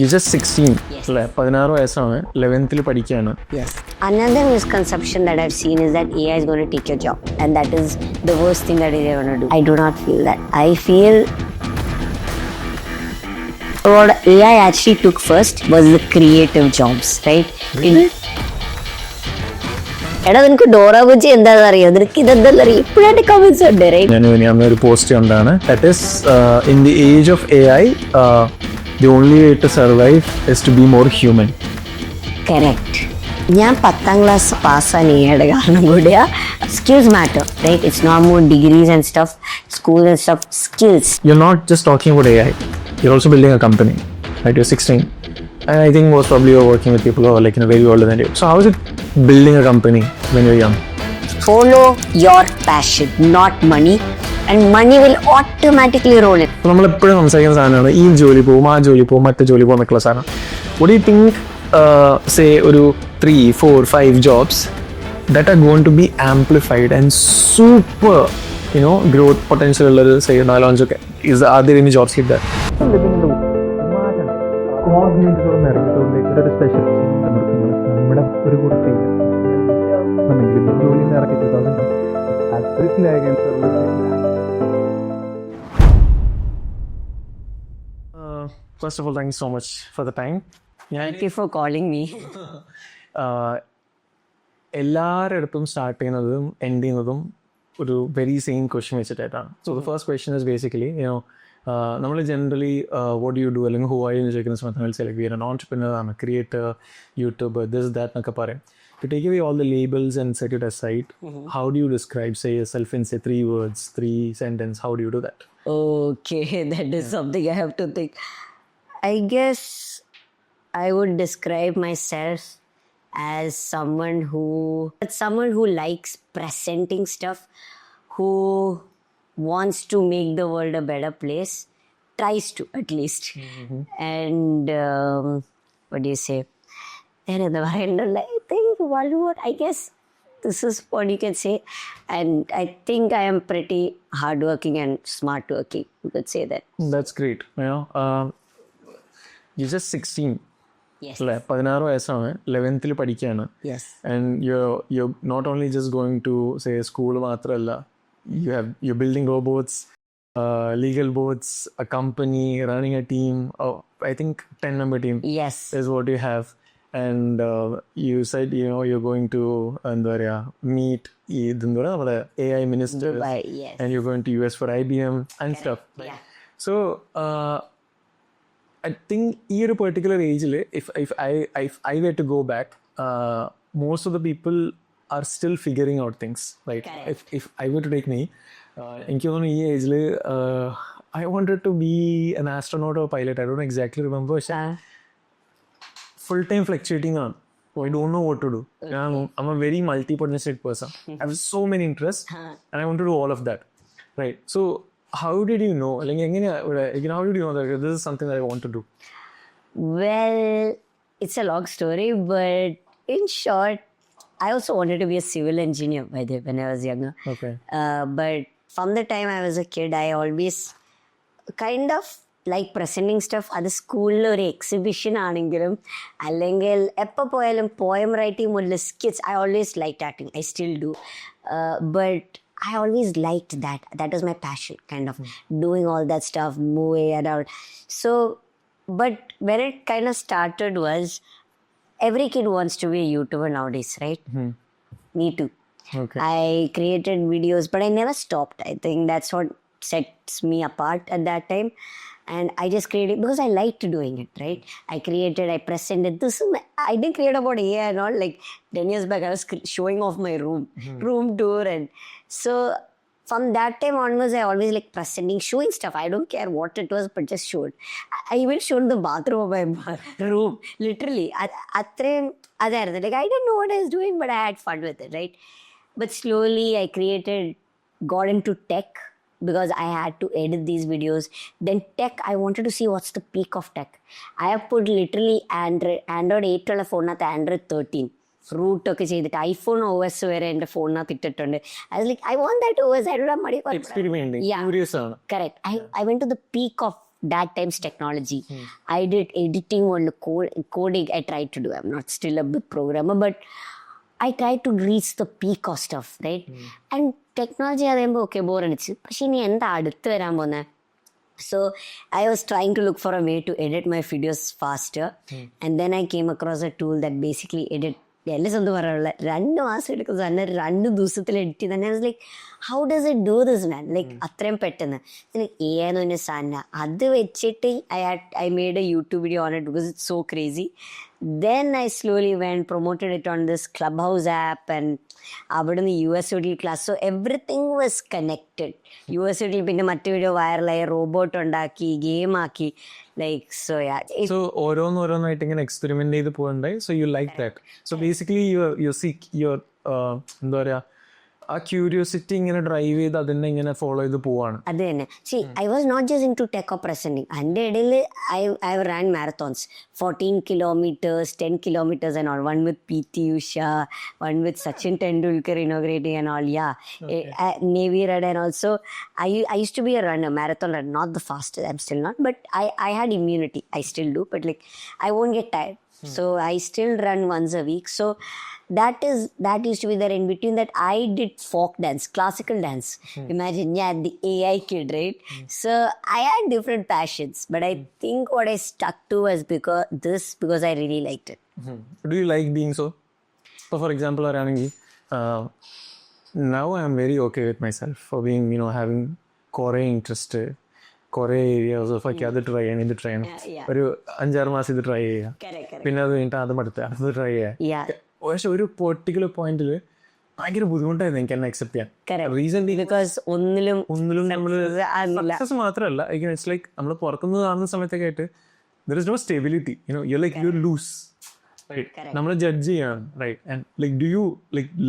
You're just 16. Yes. 16 വയസ്സാണ് 11th പഠിക്കുകയാണ്. Yes. Another misconception that I've seen is that AI is going to take your job, and that is the worst thing that they're going to do. I do not feel that. I feel what AI actually took first was the creative jobs, right? Really? എടാ നിനക്ക് Dora Bujji എന്താണെന്ന് അറിയോ, നിനക്ക് ഇതെന്താണെന്ന് അറിയോ, ഇപ്പോഴായിട്ട് comments ഉണ്ട്. ഞാൻ ഒരു പോസ്റ്റ് കണ്ടാണ്. That is in the age of AI, the only way to survive is to be more human. Correct. ഞാൻ 10th class പാസ്സാൻ ചെയ്യേണ്ട കാരണം കൂടിയാ. Skills matter, right? It's not more degrees and stuff, school and stuff, skills. You're not just talking about AI. You're also building a company. Right? You're 16. And I think most probably you're working with people who are like very older than you. So how is it building a company when you're young? Follow your passion, not money. And money will automatically roll in. നമ്മൾ എപ്പോഴും സംസാരിക്കുന്ന സാധനമാണ് ഈ ജോലി പോവും, ആ ജോലി പോവും, മറ്റേ ജോലി പോകും എന്നൊക്കെയുള്ള സാധനം. What do you think, say ഒരു 3, 4, 5 jobs that are going to be amplified and super, growth potential ഉള്ളത് say 4-5 ഒക്കെ? Are there any jobs like that? ഒരു സ്പെഷ്യൽ നമ്മുടെ ഒരു കൂട്ടത്തിൽ ജോലി ഇറക്കി 2000. First of all, thank you so much for the time. Thank you for calling me. എല്ലാവരുടെ start ചെയ്യുന്നതും എൻഡ് ചെയ്യുന്നതും ഒരു വെരി സെയിം ക്വസ്റ്റ്യൻ വെച്ചിട്ടായിട്ടാണ്. So the first question is basically നമ്മൾ ജനറലി വാട്ട് യു ഡു അല്ലെങ്കിൽ ഹു ആർ യു എന്ന് ചോദിക്കുന്ന സമയത്ത് സെലക്ട് ചെയ്യാൻ ഓൺട്രപ്രനർ ആണ്, ക്രിയേറ്റർ, യൂട്യൂബർ, ദിസ് ദാറ്റ് എന്നൊക്കെ പറയും. To take away all the labels and set it aside, how do you describe, say, yourself in, say, 3 words, 3 sentences? How do you do that? Okay, that is something I have to think. I guess I would describe myself as someone who likes presenting stuff, who wants to make the world a better place, tries to at least. And what do you say? I think I guess this is what you can say. And I think I am pretty hardworking and smart working. You could say that. That's great. You're just 16. Yes. 16 വയസ്സാണ് 11th പഠിക്കുകയാണ്. Yes. And you're not only just going to say school മാത്രമല്ല, you're building robots, legal boards, a company, running a team. I think 10-member team. Yes. Is what you have. And you said you're going to meet the AI minister. Dubai, yes. And you're going to US for IBM and stuff. Yeah. So I think in a particular age, if I were to go back, most of the people are still figuring out things, right? Correct. If I were to take me, in this age, I wanted to be an astronaut or pilot. I don't exactly remember. Full time fluctuating on. So I don't know what to do. Okay. I'm a very multi-potential person. I have so many interests and I want to do all of that. Right. So how did you know? How did you know that this is something that I want to do? Well, it's a long story, but in short, I also wanted to be a civil engineer by the way when I was younger. Okay. But from the time I was a kid, I always kind of like presenting stuff. അത് സ്കൂളിൽ ഒരു exhibition ആണെങ്കിലും അല്ലെങ്കിൽ എപ്പോൾ പോയാലും poem writing മുതൽ skits, I always like acting. I still do, but I always liked that. That was my passion, kind of doing all that stuff, moving around. So, but when it kind of started was, every kid wants to be a YouTuber nowadays, right? Me too. Okay. I created videos, but I never stopped. I think that's what sets me apart at that time. And I just created because I liked doing it, right? I presented. I didn't create about AI and all. Like 10 years back, I was showing off my room tour. And so from that time onwards, I always like presenting, showing stuff. I don't care what it was, but just showed. I even showed the bathroom of my room, literally. Like, I didn't know what I was doing, but I had fun with it, right? But slowly I got into tech, because I had to edit these videos. Then tech, I wanted to see what's the peak of tech. I have put literally Android 8 ഉള്ള ഫോണിനകത്ത് Android 13 റൂട്ടൊക്കെ ചെയ്തിട്ട് iPhone OS വരെ എൻ്റെ ഫോണിനകത്ത് ഇട്ടിട്ടുണ്ട്. I was like, I want that OS. I don't have money for it. Experimenting. Yeah. Curious ആണ്. Correct. I went to the peak of that time's technology. I did editing on the coding. I tried to do. I'm not still a big programmer, but I tried to reach the peak of stuff, right? And technology, okay, bore anichu. But she enda aduthu varan pone. So I was trying to look for a way to edit my videos faster, and then I came across a tool that basically edit. I was like, how does it do this, man? Like, like I made a YouTube video on it because it's so crazy. Then I slowly went, promoted it on this Clubhouse app, and in the USOD class. So everything was connected. USOD pinne mattu video viral ആയി, robot ഉണ്ടാക്കി, game ആക്കി. Like, so yeah. So ഓരോന്നായിട്ട് ഇങ്ങനെ experiment ചെയ്ത് പോകണ്ടായി. So you like that. So basically you seek your എന്താ പറയാ, ആ curiosity ഇങ്ങനെ ഡ്രൈവ് ചെയ്ത് അതിനെ ഇങ്ങനെ ഫോളോ ചെയ്ത് പോവാണ്. അത് തന്നെ. See, I was not just into tech or presenting. അതിൻ്റെ ഇടയിൽ I ran marathons, 14 kilometers, 10 kilometers and all. One with PT Usha, one with Sachin Tendulkar inaugurating and all. Yeah. Navy Red, and also I used to be a runner, marathon runner, not the fastest. I'm still not, but I had immunity. I still do, but like I won't get tired. So I still run once a week. So that used to be there. In between that, I did folk dance, classical dance. Imagine, yeah, the AI kid, right? So I had different passions, but I think what I stuck to was because I really liked it. Do you like being so? So for example, now I'm very okay with myself for being, having core interest, കുറേ areas of ഒക്കെ അത് try ചെയ്യണം, ഇത് try ചെയ്യണം, ഒരു 5-6 മാസം ഇത് try ചെയ്യാം, പിന്നെ അത് കഴിഞ്ഞിട്ട് അതും അടുത്ത് ട്രൈ ചെയ്യാം. പക്ഷെ ഒരു പെർട്ടിക്കുലർ പോയിന്റിൽ ഭയങ്കര ബുദ്ധിമുട്ടായിരുന്നു എനിക്ക് എന്നെ അക്സെപ്റ്റ് ചെയ്യാൻ. റീസൺലി ഒന്നിലും നമ്മള് സക്സസ് മാത്രമല്ല, ഇറ്റ്സ് ലൈക്ക് നമ്മൾ പുറത്തുനിന്ന് കാണുന്ന സമയത്തൊക്കെ ആയിട്ട് there is no stability, you like you lose, right? നമ്മൾ ജഡ്ജ് ചെയ്യണം, right? And like do you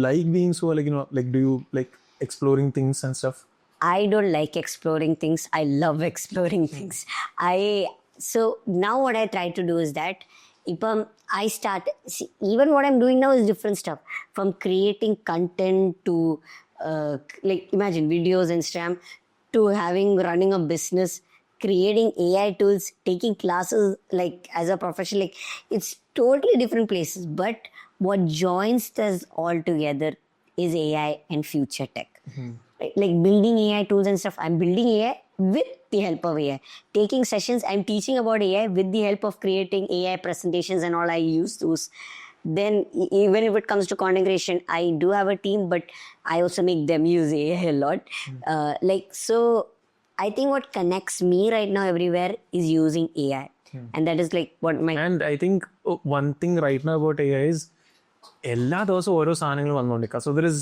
like being so, like do you like exploring things and stuff? I don't like exploring things. I love exploring things. So now what I try to do is that even what I'm doing now is different stuff. From creating content to like imagine videos, Instagram, to running a business, creating AI tools, taking classes like as a profession. Like, it's totally different places. But what joins us all together is AI and future tech. Like building AI tools and stuff. I'm building AI with the help of AI. Taking sessions, I'm teaching about AI with the help of creating AI presentations and all. I use those. Then even if it comes to content creation, I do have a team, but I also make them use AI a lot. So I think what connects me right now everywhere is using AI. And that is like what my... And I think one thing right now about AI is എല്ലാ ദിവസവും ഓരോ സാധനങ്ങൾ വന്നുകൊണ്ടിരിക്കുക. So there is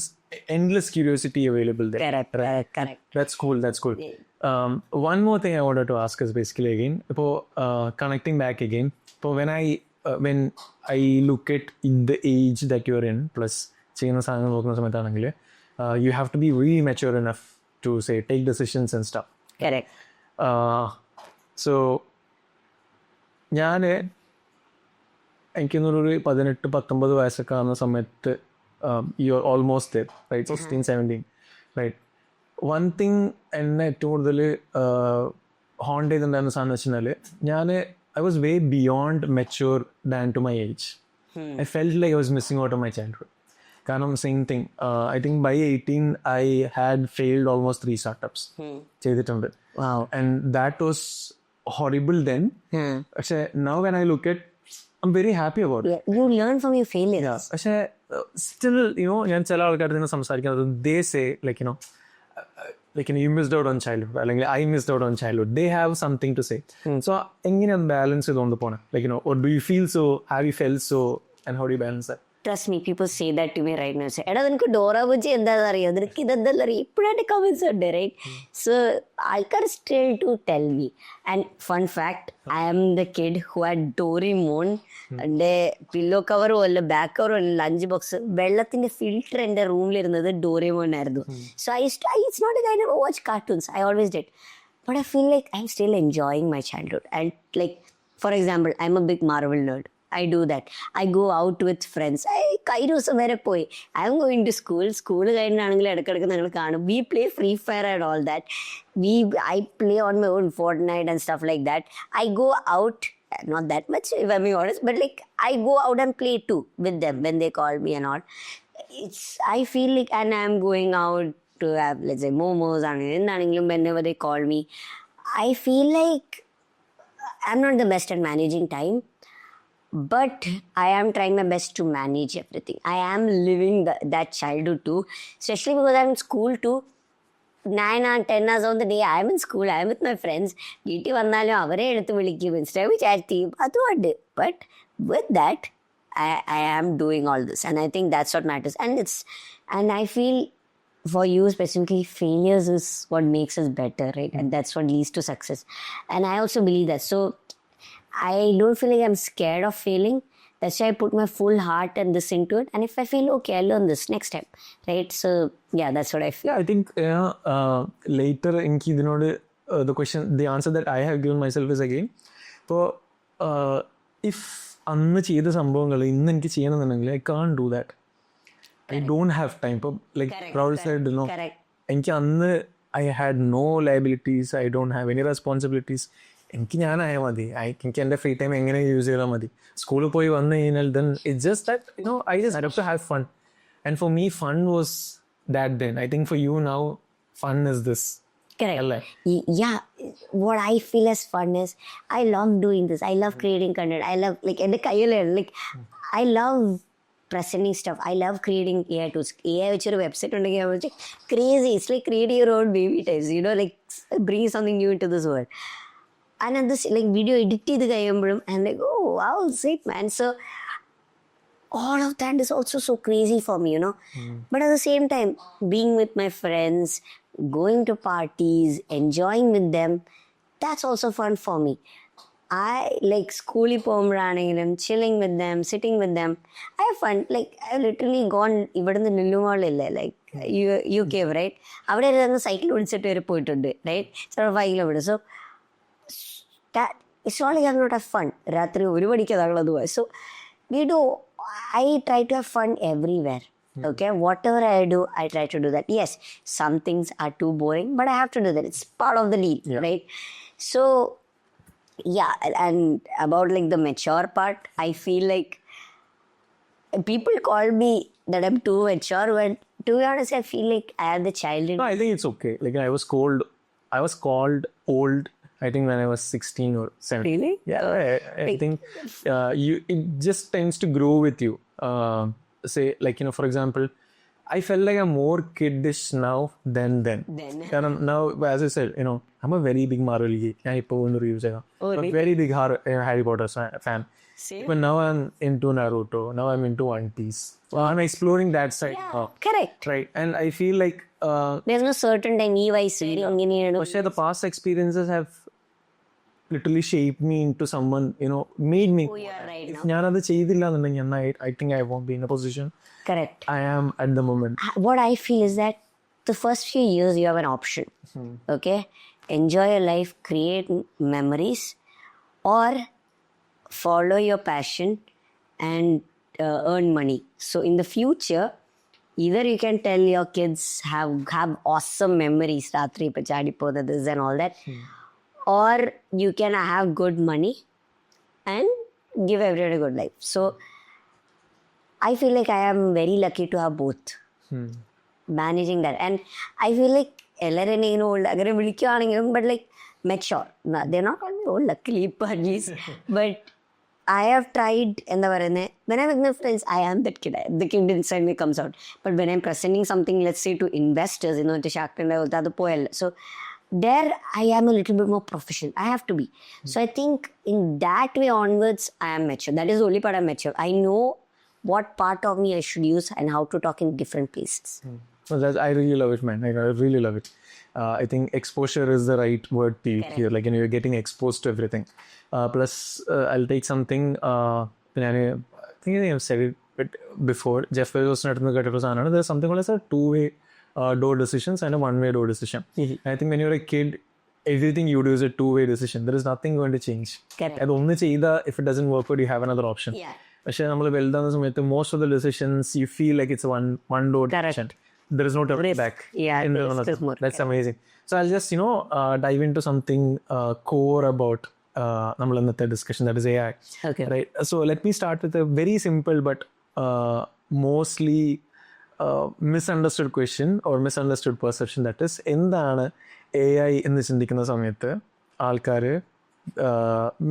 endless curiosity available there. Correct. That's cool. One more thing I wanted to ask is basically again, connecting back again, when I look at in the age that you're in, plus ചെയ്യുന്ന സാധനങ്ങൾ നോക്കുന്ന സമയത്താണെങ്കിൽ you have to be really mature enough to say take decisions and stuff. Correct. So ഞാൻ എനിക്കൊന്നൊരു 18-19 വയസ്സൊക്കെ ആകുന്ന സമയത്ത് you are almost there, right? 16-17, right? One thing എന്നെ ഏറ്റവും കൂടുതൽ ഹോണ്ട് ചെയ്തിട്ടുണ്ടായിരുന്ന സാധനം വെച്ചാൽ I was way beyond mature than to my age. I felt like I was missing out on my childhood. കാരണം same thing. I think by 18 I had failed almost 3 startups. ചെയ്തിട്ടുണ്ട്. Wow. And that was horrible then. പക്ഷെ now when I look at, I'm very happy about it. You learn from your failures. Yeah. പക്ഷെ still, ഞാൻ ചില ആൾക്കാരുടെ നിന്ന് സംസാരിക്കുന്നത്, they say like, you missed out on childhood, അല്ലെങ്കിൽ I missed out on childhood. They have something to say. So എങ്ങനെയാണ് balance ചെയ്തുകൊണ്ട് പോണേ? Like, or do you feel so? Have you felt so? And how do you balance that? Trust me, people say that to me right now. എടാ നിനക്ക് Dora Bujji എന്താണെന്ന് അറിയോ, നിനക്ക് ഇതെന്താണെന്ന് അറിയോ, ഇപ്പോഴായിട്ട് കമൻസ് ഉണ്ട്, റൈറ്റ്? സോ ആൾക്കാർ still to tell me. And fun fact, I am the kid who had Doraemon. എൻ്റെ പില്ലോ കവറും അല്ല, ബാക്ക് കവറും അല്ല, ലഞ്ച് ബോക്സ്, വെള്ളത്തിന്റെ ഫിൽറ്റർ എൻ്റെ റൂമിലിരുന്നത് ഡോറിമോൺ ആയിരുന്നു. So it's not that I never watch cartoons. I always did. But I feel like I'm still enjoying my childhood. And like, for example, I'm a big Marvel nerd. I do that. I go out with friends. I do some where poi. I'm going to school. School we play Free Fire and all that. I play on my own Fortnite and stuff like that. I go out, not that much if I'm being honest, but like I go out and play too with them when they call me and all. I feel like, and I'm going out to have, let's say, momos and whenever they call me, I feel like I'm not the best at managing time, but I am trying my best to manage everything. I am living that childhood too, especially because I'm in school too. 9 or 10 hours of the day, I am in school, I am with my friends. But with that, I am doing all this. And I think that's what matters. And I feel for you specifically, failures is what makes us better, right? And that's what leads to success. And I also believe that. So I don't feel like I'm scared of failing. That's why I put my full heart and this into it. And if I feel okay, I'll learn this next time, right? So yeah, that's what I feel. Yeah, I think later in the question, the answer that I have given myself is again, so if അന്ന് ചെയ്ത സംഭവങ്ങൾ ഇന്ന് എനിക്ക് ചെയ്യണമെന്നുണ്ടെങ്കിൽ I can't do that. I don't have time. Like Raul said, എനിക്ക് അന്ന് I had no liabilities, I don't have any responsibilities. എനിക്ക് ഞാനായാൽ മതി, എനിക്ക് എൻ്റെ ഫ്രീ ടൈം എങ്ങനെ യൂസ് ചെയ്താൽ മതി. സ്കൂളിൽ പോയി വന്നു കഴിഞ്ഞാൽ then it's just that, I just had to have fun. And for me, fun was that then. I think for you now, fun is this. Correct. Yeah, what I feel as fun is I love doing this. I love creating content. I love I love presenting stuff. I love creating AI tools. AI which is a website crazy. It's like creating your own baby types, like bringing something new into this world. And then this like video edit and like, oh wow, sick man. So all of that is also so crazy for me, But at the same time, being with my friends, going to parties, enjoying with them, that's also fun for me. I like schooly poem running them, chilling with them, sitting with them. I have fun. Like I've literally gone even in the Nillumal like UK, right? I would have cycle right? So 5 kilometers. So that it's all like I'm not have fun. So we do. I try to have fun everywhere. Okay, whatever I do, I try to do that. Yes, some things are too boring, but I have to do that. It's part of the lead, right? So, yeah, and about like the mature part, I feel like people call me that I'm too mature, but to be honest, I feel like I have the child in. No, I think it's okay. Like I was called old, I think when I was 16 or 17. Really? Yeah, I think it just tends to grow with you. Say, like, for example, I felt like I'm more kiddish now than then. Now, as I said, I'm a very big Marvel geek. I'm a very big Harry Potter fan. Same. But now I'm into Naruto. Now I'm into One Piece. So I'm exploring that side. Yeah, correct. Right. And I feel like... there's no certain time the past experiences have literally shaped me into someone, made me. Who you are right If now. I think I won't be in a position Correct. I am at the moment. What I feel is that the first few years you have an option. Okay? Enjoy your life, create memories, or follow your passion and earn money. So in the future, either you can tell your kids have awesome memories, Ratri Pachadi Poda, this and all that, or you can have good money and give everyone a good life. So I feel like I am very lucky to have both. Managing that. And I feel like old, but like mature. No, they're not only old, luckily, at least. But I have tried, when I'm with my friends, I am that kid. The kid inside me comes out. But when I'm presenting something, let's say to investors, to Shark Tank, so there I am a little bit more professional. I have to be. So I think in that way onwards, I am mature. That is the only part I'm mature. I know what part of me I should use and how to talk in different places. Well, I really love it, man. I really love it. I think exposure is the right word to use here. Like, you're getting exposed to everything. Plus, I'll take something. I think I have said it before. Jeff Bezos, there's something called as a two-way door decisions and a one-way door decision. I think when you're a kid, everything you do is a two-way decision. There is nothing going to change. Correct. അതൊന്ന് ചെയ്താൽ if it doesn't work out, you have another option. Yeah. പക്ഷെ നമ്മൾ വലുതാകുന്ന സമയത്ത് most of the decisions you feel like it's one door decision. There is no turning back. Yeah, in there's more. That's amazing. So I'll just dive into something core about നമ്മൾ ഇന്നത്തെ discussion, that is AI. Okay. Right. So let me start with a very simple but mostly misunderstood question or misunderstood perception, that is എന്താണ് AI എന്ന് ചിന്തിക്കുന്ന സമയത്ത് ആൾക്കാർ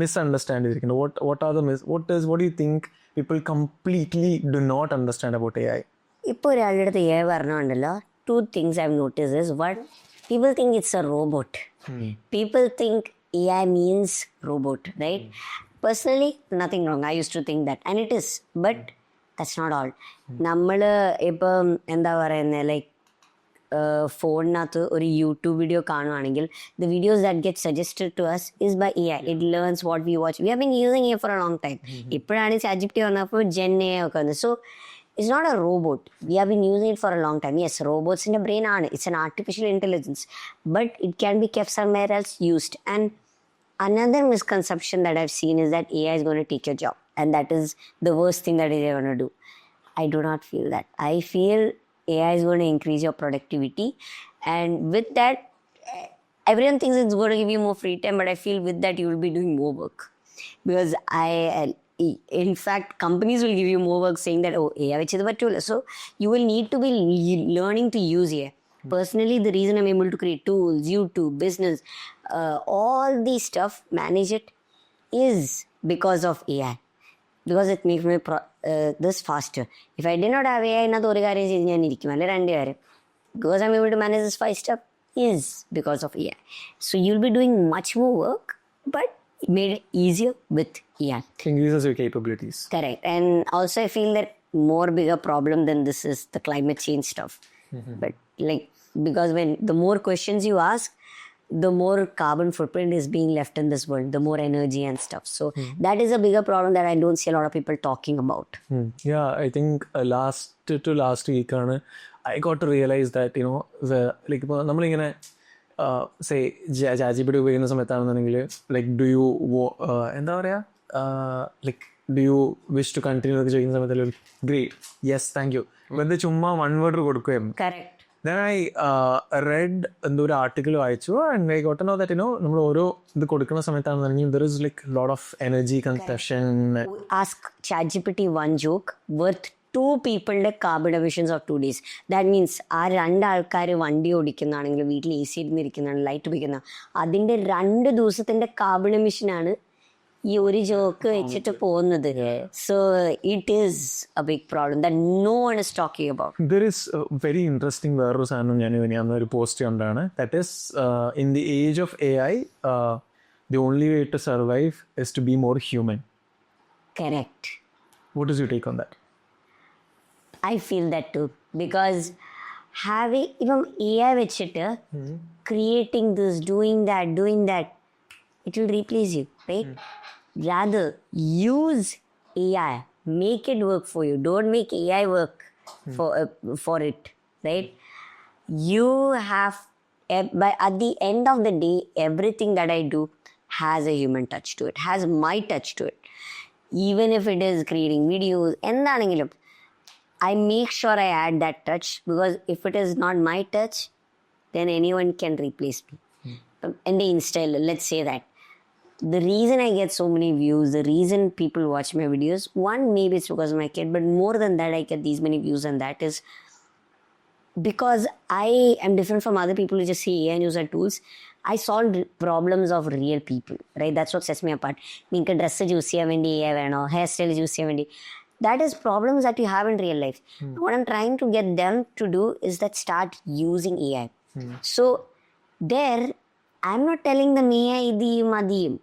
misunderstand ചെയ്തിരിക്കുന്നത്. What do you think people completely do not understand about AI? ഇപ്പോൾ ഒരാളുടെ അടുത്ത് AI പറഞ്ഞുകൊണ്ടല്ലോ, 2 things I've noticed is, one, people think it's a robot. People think AI means robot, right? Personally, nothing wrong. I used to think that, and it is, but that's not all. നമ്മൾ ഇപ്പം എന്താ പറയുന്നത്, like ഫോണിനകത്ത് ഒരു YouTube video കാണുവാണെങ്കിൽ, the videos that get suggested to us is by AI. It learns what we watch. We have been using it for a long time. ഇപ്പോഴാണ് ChatGPT വന്നപ്പോൾ Gen AI ഒക്കെ വന്നത്. So it's not a robot. We have been using it for a long time. Yes, robots in the brain ആണ്. It's an artificial intelligence, but it can be kept somewhere else used. And another misconception that I've seen is that AI is going to take your job, and that is the worst thing that AI is going to do. I do not feel that. I feel AI is going to increase your productivity, and with that, everyone thinks it's going to give you more free time, but I feel with that you will be doing more work, because in fact, companies will give you more work saying that, oh, AI which is the tool. So you will need to be learning to use AI. Personally, the reason I'm able to create tools, YouTube, business, all these stuff, manage it, is because of AI. Because it makes me this faster. If I did not have AI, because I'm able to manage this 5 step is because of AI. So you'll be doing much more work, but it made it easier with AI. Increases your capabilities. Correct. And also I feel that more bigger problem than this is the climate change stuff. But like, because when the more questions you ask, the more carbon footprint is being left in this world, the more energy and stuff. So that is a bigger problem that I don't see a lot of people talking about. Yeah, I think last week I got to realize that like നമ്മളിങ്ങനെ say ChatGPT ഉപയോഗിക്കുന്ന സമയത്താണെന്നുണ്ടെങ്കിൽ like do you എന്താ പറയുക like do you wish to continue എന്നൊക്കെ ചോദിക്കുന്ന സമയത്ത് great, yes, thank you, വെറുതെ ചുമ്മാ one word കൊടുക്കുകയായിരുന്നു. Correct. Then I read എന്തോ ഒരു ആർട്ടിക്കിൾ വായിച്ചു, and I got to know that നമ്മൾ ഓരോ ഇത് കൊടുക്കുന്ന സമയത്താണെന്നുണ്ടെങ്കിൽ there is like a lot of energy consumption. Ask ChatGPT one joke worth 2 people's carbon emissions of 2 days. That means ആ 2 ആൾക്കാർ വണ്ടി ഓടിക്കുന്നതാണെങ്കിൽ, വീട്ടിൽ AC ഇരുന്നിരിക്കുന്നതാണ്, ലൈറ്റ് ഉപയോഗിക്കുന്ന, അതിൻ്റെ 2 ദിവസത്തിൻ്റെ കാർബൺ എമിഷനാണ് ഈ ഒരു ജോക്ക് വെച്ചിട്ട് പോകുന്നത്. So it is a big problem that no one is talking about. There is very interesting വേറൊരു സാധനം ഞാൻ ഒരു പോസ്റ്റ് കണ്ടാണ്. That is in the age of AI, the only way to survive is to be more human. Correct. What is your take on that? I feel that too, because having even AI വെച്ചിട്ട് creating this, doing that, it will replace you, right? Rather, use AI, make it work for you. Don't make AI work for it, right? You have, at the end of the day, everything that I do has a human touch to it, has my touch to it. Even if it is creating videos, എന്താണെങ്കിലും I make sure I add that touch, because if it is not my touch, then anyone can replace me. And the Insta, let's say that. The reason I get so many views, the reason people watch my videos, one, maybe it's because of my kid, but more than that, I get these many views, and that is because I am different from other people who just say AI and use our tools. I solve problems of real people, right? That's what sets me apart. നിങ്ങൾക്ക് dress choose ചെയ്യാൻ വേണ്ടി AI വേണോ, hair style choose ചെയ്യാൻ വേണ്ടി, that is problems that you have in real life. What I'm trying to get them to do is that start using AI. So there, I'm not telling them AI idiyum adiyum.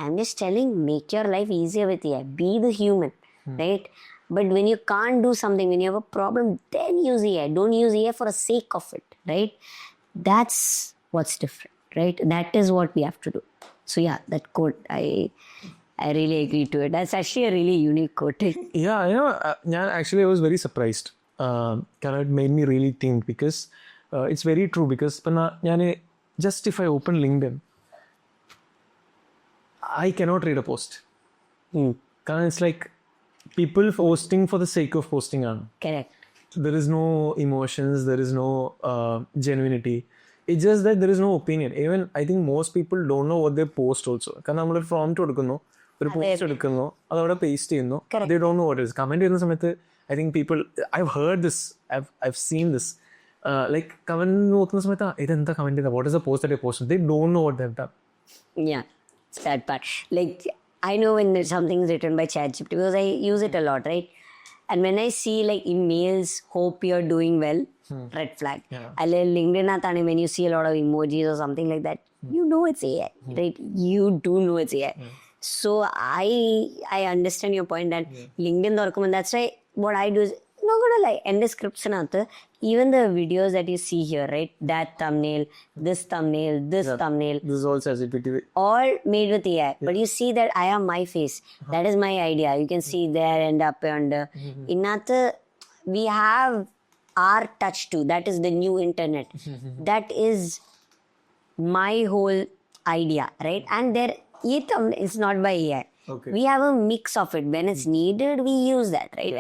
I'm just telling, make your life easier with AI. Be the human, right? But when you can't do something, when you have a problem, then use AI. Don't use AI for the sake of it, right? That's what's different, right? That is what we have to do. So yeah, that quote, I really agree to it. That's actually a really unique quote. Yeah, actually I was very surprised. It made me really think, because it's very true. Because just if I open LinkedIn, I cannot read a post. Because it's like people posting for the sake of posting. Correct. There is no emotions, there is no genuinity. It's just that there is no opinion. Even I think most people don't know what they post also. കാരണം നമ്മളൊരു prompt കൊടുക്കുന്നു, ഒരു post എടുക്കുന്നു, അതവിടെ paste ചെയ്യുന്നു. They don't know what it is. Comment ചെയ്യുന്ന സമയത്ത് I think people, I've heard this, I've seen this. Like comment നോക്കുന്ന സമയത്ത് ഇതെന്താ comment ചെയ്തത്? What is the post that they posted? They don't know what they've done. Yeah, it's that part. Like, I know when something's written by ChatGPT because I use it a lot, right? And when I see like emails, hope you're doing well, red flag. I like LinkedIn, when you see a lot of emojis or something like that, you know it's AI, right? You do know it's AI. So I understand your point that LinkedIn, that's why what I do is not gonna lie, end the scripts and even the videos that you see here, right? That thumbnail, this thumbnail, this thumbnail. This is all ChatGPT. All made with AI. But you see that I have my face. That is my idea. You can see there and up and Innathu, we have our touch too. That is the new internet. That is my whole idea, right? And there, it's not by AI. Okay. We have a mix of it. When it's needed, we use that, right?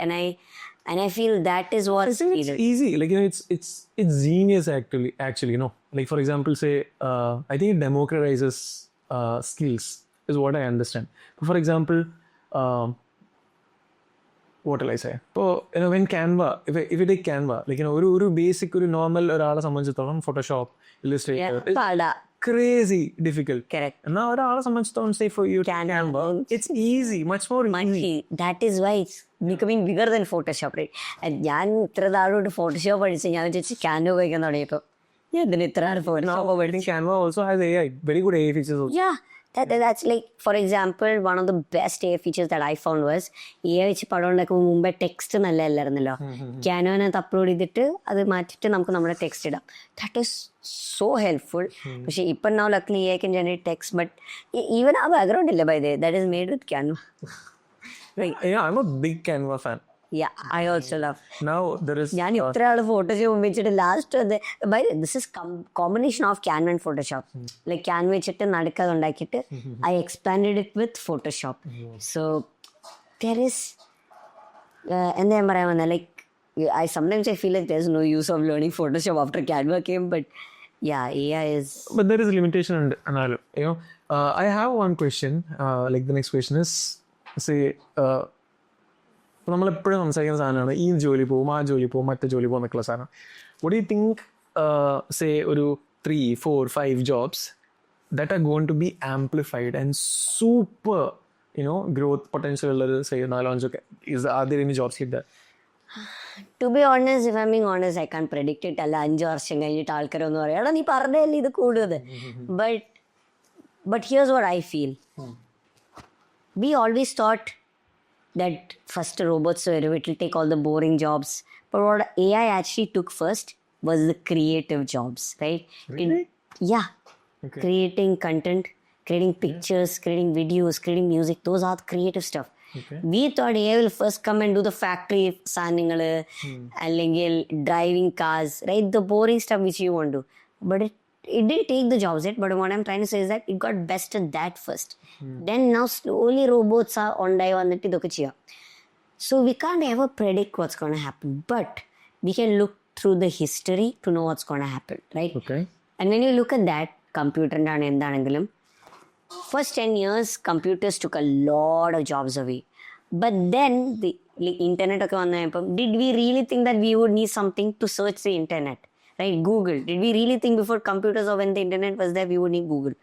And I feel that is what's needed. It's easy. Like, you know, it's genius actually, you know. Like, for example, say, I think it democratizes skills is what I understand. For example, what will I say? So, you know, when Canva, if you take Canva, like, you know, ഒരു basic, ഒരു normal ഒരാളെ സംബന്ധിച്ചിടത്തോളം Photoshop, Illustrator, crazy difficult. Correct. And now ഒരാളെ സംബന്ധിച്ചിടത്തോളം say for you Canva, it's easy, much more easy. That is why it's becoming bigger than Photoshop, right? And ഞാൻ ഇത്ര നാളോട് Photoshop പഠിച്ച് ഞാൻ വിചാരിച്ച് Canva ഉപയോഗിക്കാൻ തുടങ്ങിയപ്പോൾ ഞാൻ ഇതിന് ഇത്ര Now, I think Canva also has AI, very good AI features also. Yeah. That's like, for example, one of the best AI features that I found was AI വെച്ച് പടം ഉണ്ടാക്കുമ്പോൾ മുമ്പേ ടെക്സ്റ്റ് നല്ല അല്ലായിരുന്നല്ലോ. ക്യാനോനകത്ത് അപ്ലോഡ് ചെയ്തിട്ട് അത് മാറ്റിയിട്ട് നമുക്ക് നമ്മുടെ ടെക്സ്റ്റ് ഇടാം. That is so helpful. പക്ഷെ ഇപ്പം now luckily AI can generate text, but even ആ ബാക്ക്ഗ്രൗണ്ട് ഇല്ല by the way, that is made with Canva. Right. Yeah, I'm a big Canva fan. Yeah, I also love. Now there is. ഞാൻ ഇത്ര ആള് Photoshop വെച്ചിട്ട് last this is combination of Canva and Photoshop. Like Canva വെച്ചിട്ട് നടുക്കത് ഉണ്ടാക്കിയിട്ട് I expanded it with Photoshop. So there is എന്താ ഞാൻ പറയാൻ വന്നത്, like I sometimes I feel like there's no use of learning Photoshop after Canva came, but yeah, AI is. But there is a limitation, and you know, I have one question. Like the next question is, say, നമ്മളെപ്പോഴും സംസാരിക്കുന്ന സാധനമാണ് ഈ ജോലി പോവും ആ ജോലി പോവും മറ്റേ ജോലി പോകും എന്നൊക്കെയുള്ള സാധനം. What do you think, say, ഒരു 3, 4, 5 jobs that are going to be amplified and super, you know, growth potential ഉള്ളത്, say, 4-5 ഒക്കെ, are there any jobs like that? To be honest, if I'm being honest, I can't predict it. അല്ല 5 വർഷം കഴിഞ്ഞിട്ട് ആൾക്കാരൊന്നും പറയാം എടാ നീ പറഞ്ഞല്ലേ ഇത് കൂടുതൽ. But here's what I feel. We always thought that first robots it will take all the boring jobs. But what AI actually took first was the creative jobs, right? Really? Yeah. Okay. Creating content, creating pictures, creating videos, creating music. Those are the creative stuff. Okay. We thought AI will first come and do the factory സാധനങ്ങള് അല്ലെങ്കിൽ driving cars, right? The boring stuff which you want to do. But it didn't take the jobs yet, but what I'm trying to say is that it got best at that first. Then now slowly robots are on die വന്നിട്ട് ഇതൊക്കെ ചെയ്യാം. So we can't ever predict what's going to happen, but we can look through the history to know what's going to happen, right? Okay. And when you look at that, computer എന്താണെങ്കിലും first 10 years computers took a lot of jobs away. But then the internet ഒക്കെ വന്നപ്പോൾ did we really think that we would need something to search the internet? Right, Google. Did we really think before computers or when the internet was there we would need Google?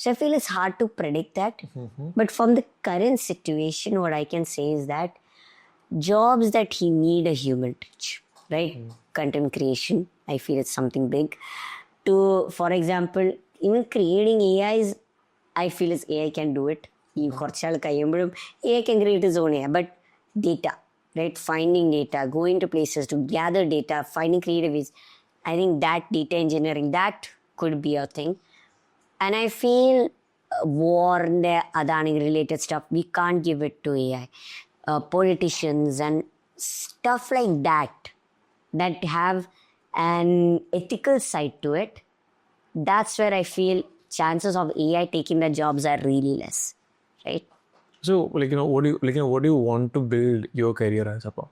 So I feel it's hard to predict that. But from the current situation, what I can say is that jobs that he need a human touch, right? Content creation, I feel it's something big. To, for example, even creating AIs, I feel it's AI can do it. AI can create its own AI, but data, right? Finding data, going to places to gather data, finding creative ways. I think that data engineering, that could be a thing. And I feel war and Adani related stuff, we can't give it to AI. Politicians and stuff like that have an ethical side to it, that's where I feel chances of AI taking the jobs are really less, right? So, what do you want to build your career as upon?